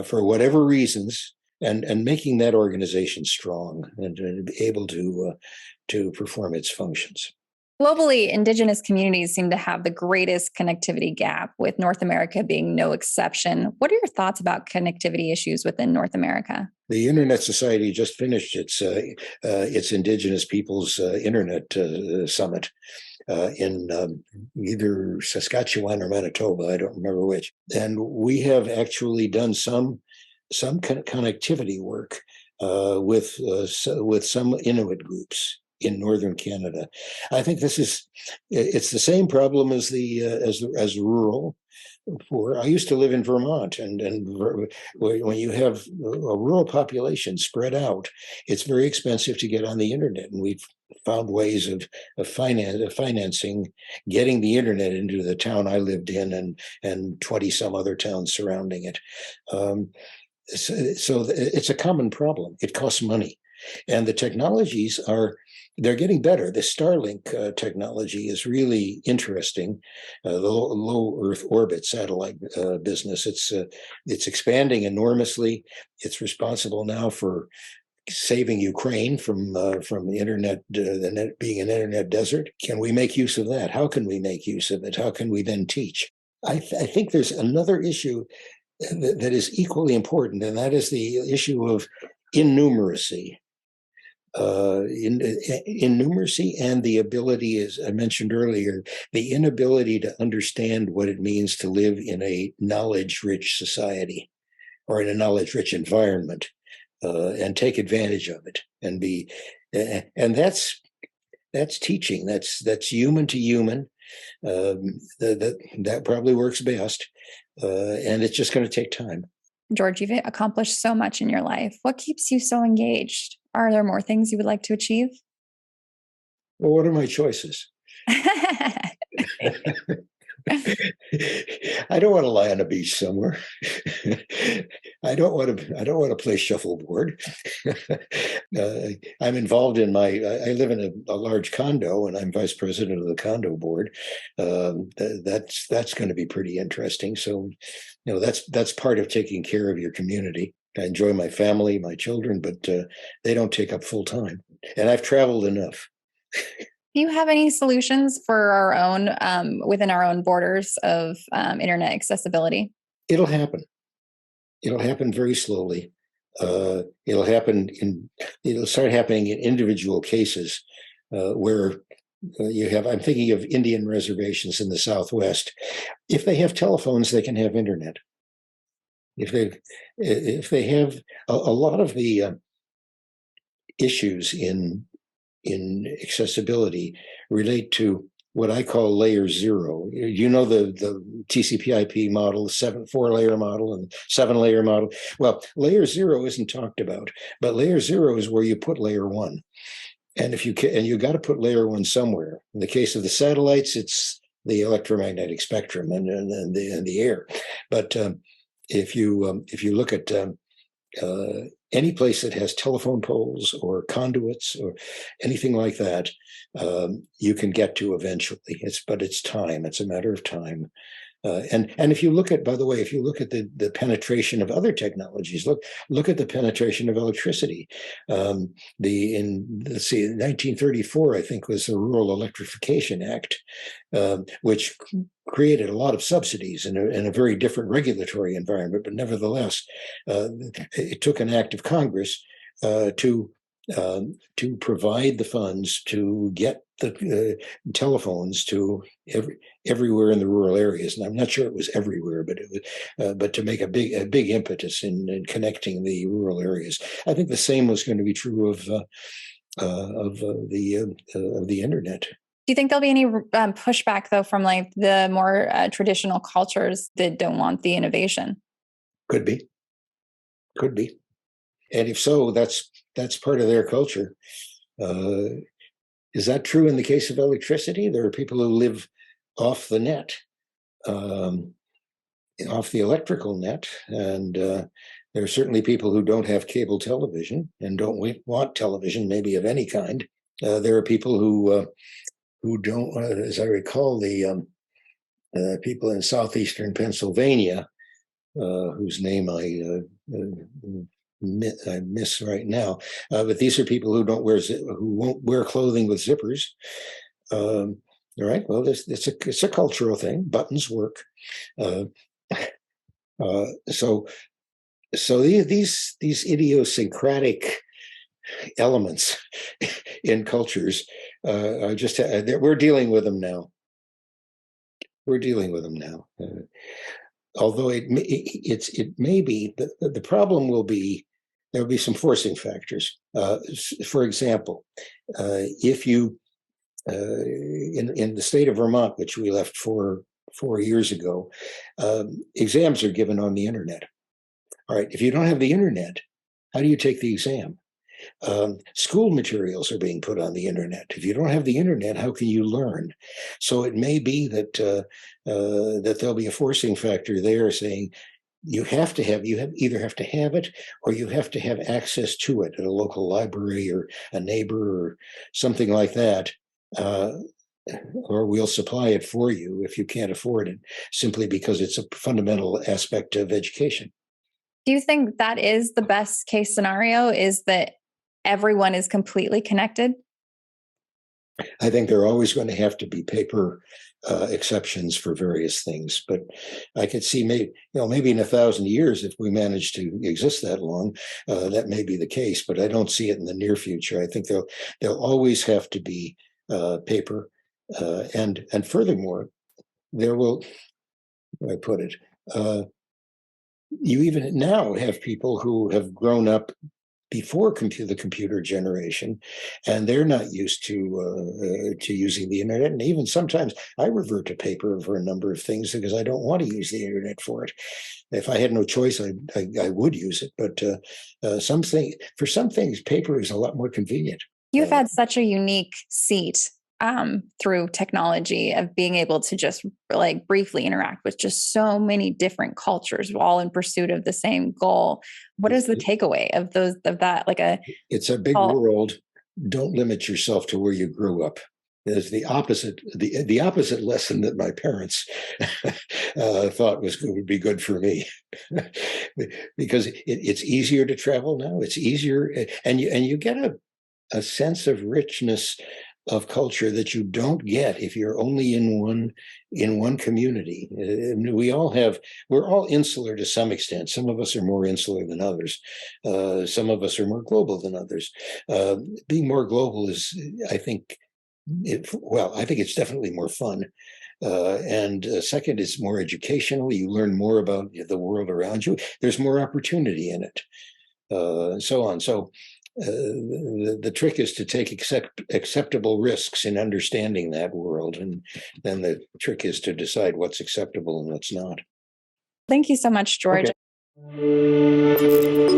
for whatever reasons, and making that organization strong and able to perform its functions. Globally, Indigenous communities seem to have the greatest connectivity gap, with North America being no exception. What are your thoughts about connectivity issues within North America? The Internet Society just finished its Indigenous Peoples Internet Summit in either Saskatchewan or Manitoba. I don't remember which. And we have actually done some connectivity work with some Inuit groups in northern Canada. I think it's the same problem as as rural poor. I used to live in Vermont, and when you have a rural population spread out, it's very expensive to get on the internet, and we've found ways of financing getting the internet into the town I lived in and 20 some other towns surrounding it. So it's a common problem. It costs money, and the technologies they're getting better. The Starlink technology is really interesting. The low Earth orbit satellite business, it's expanding enormously. It's responsible now for saving Ukraine from the internet, the net being an internet desert. Can we make use of that? How can we make use of it? How can we then teach? I think there's another issue that is equally important, and that is the issue of innumeracy. in numeracy, and the ability, as I mentioned earlier, the inability to understand what it means to live in a knowledge-rich society or in a knowledge-rich environment, and take advantage of it, and be, and that's teaching. That's human to human. That probably works best, and it's just going to take time. George, you've accomplished so much in your life. What keeps you so engaged? Are there more things you would like to achieve? Well, what are my choices? I don't want to lie on a beach somewhere. I don't want to play shuffleboard. I'm involved in I live in a large condo, and I'm vice president of the condo board. That's going to be pretty interesting. So, that's part of taking care of your community. I enjoy my family, my children, but they don't take up full time. And I've traveled enough. Do you have any solutions for our own, within our own borders of internet accessibility? It'll happen. It'll happen very slowly. It'll start happening in individual cases where you have. I'm thinking of Indian reservations in the Southwest. If they have telephones, they can have internet. If they have a lot of the issues in accessibility relate to what I call layer zero. The TCP/IP model, the 4-layer model, and 7-layer model. Well, layer zero isn't talked about, but layer zero is where you put layer one. And you got to put layer one somewhere. In the case of the satellites, it's the electromagnetic spectrum and the air. But if you look at any place that has telephone poles or conduits or anything like that, you can get to eventually. But it's time. It's a matter of time. And if you look at, by the way, if you look at the penetration of other technologies, look at the penetration of electricity. In 1934, I think, was the Rural Electrification Act, which created a lot of subsidies in a very different regulatory environment. But nevertheless, it took an act of Congress to provide the funds to get the telephones to everywhere in the rural areas. And I'm not sure it was everywhere, but but to make a big impetus in connecting the rural areas. I think the same was going to be true of the internet. Do you think there'll be any pushback, though, from like the more traditional cultures that don't want the innovation? Could be. And if so, that's part of their culture. Is that true in the case of electricity? There are people who live off the net, off the electrical net, and there are certainly people who don't have cable television and don't want television, maybe of any kind. There are people who don't, as I recall, the people in southeastern Pennsylvania, whose name I miss right now, but these are people who won't wear clothing with zippers. All right. Well, it's a cultural thing. Buttons work. So these idiosyncratic elements in cultures are just we're dealing with them now. Although it may be the problem will be there will be some forcing factors. For example, if you in the state of Vermont, which we left 4 years ago, exams are given on the internet. All right, if you don't have the internet, how do you take the exam? School materials are being put on the internet. If you don't have the internet, how can you learn? So it may be that there'll be a forcing factor there, saying you either have to have it, or you have to have access to it at a local library or a neighbor or something like that, or we'll supply it for you if you can't afford it, simply because it's a fundamental aspect of education. Do you think that is the best case scenario? Is that everyone is completely connected? I think there are always going to have to be paper exceptions for various things, but I could see maybe in 1,000 years, if we manage to exist that long, that may be the case. But I don't see it in the near future. I think there'll always have to be paper, and furthermore, there will. How do I put it? You even now have people who have grown up before the computer generation, and they're not used to using the internet. And even sometimes I revert to paper for a number of things because I don't want to use the internet for it. If I had no choice, I would use it. But for some things, paper is a lot more convenient. You've had such a unique seat through technology of being able to just like briefly interact with just so many different cultures, all in pursuit of the same goal. What is the takeaway of that? It's a big world. Don't limit yourself to where you grew up. Is the opposite the opposite lesson that my parents thought would be good for me, because it's easier to travel now. It's easier, and you get a sense of richness of culture that you don't get if you're only in one community. We're all insular to some extent. Some of us are more insular than others. Some of us are more global than others. Being more global is, I think, I think it's definitely more fun. And second, it's more educational. You learn more about the world around you. There's more opportunity in it, and so on. So the trick is to take acceptable risks in understanding that world, and then the trick is to decide what's acceptable and what's not. Thank you so much, George. Okay.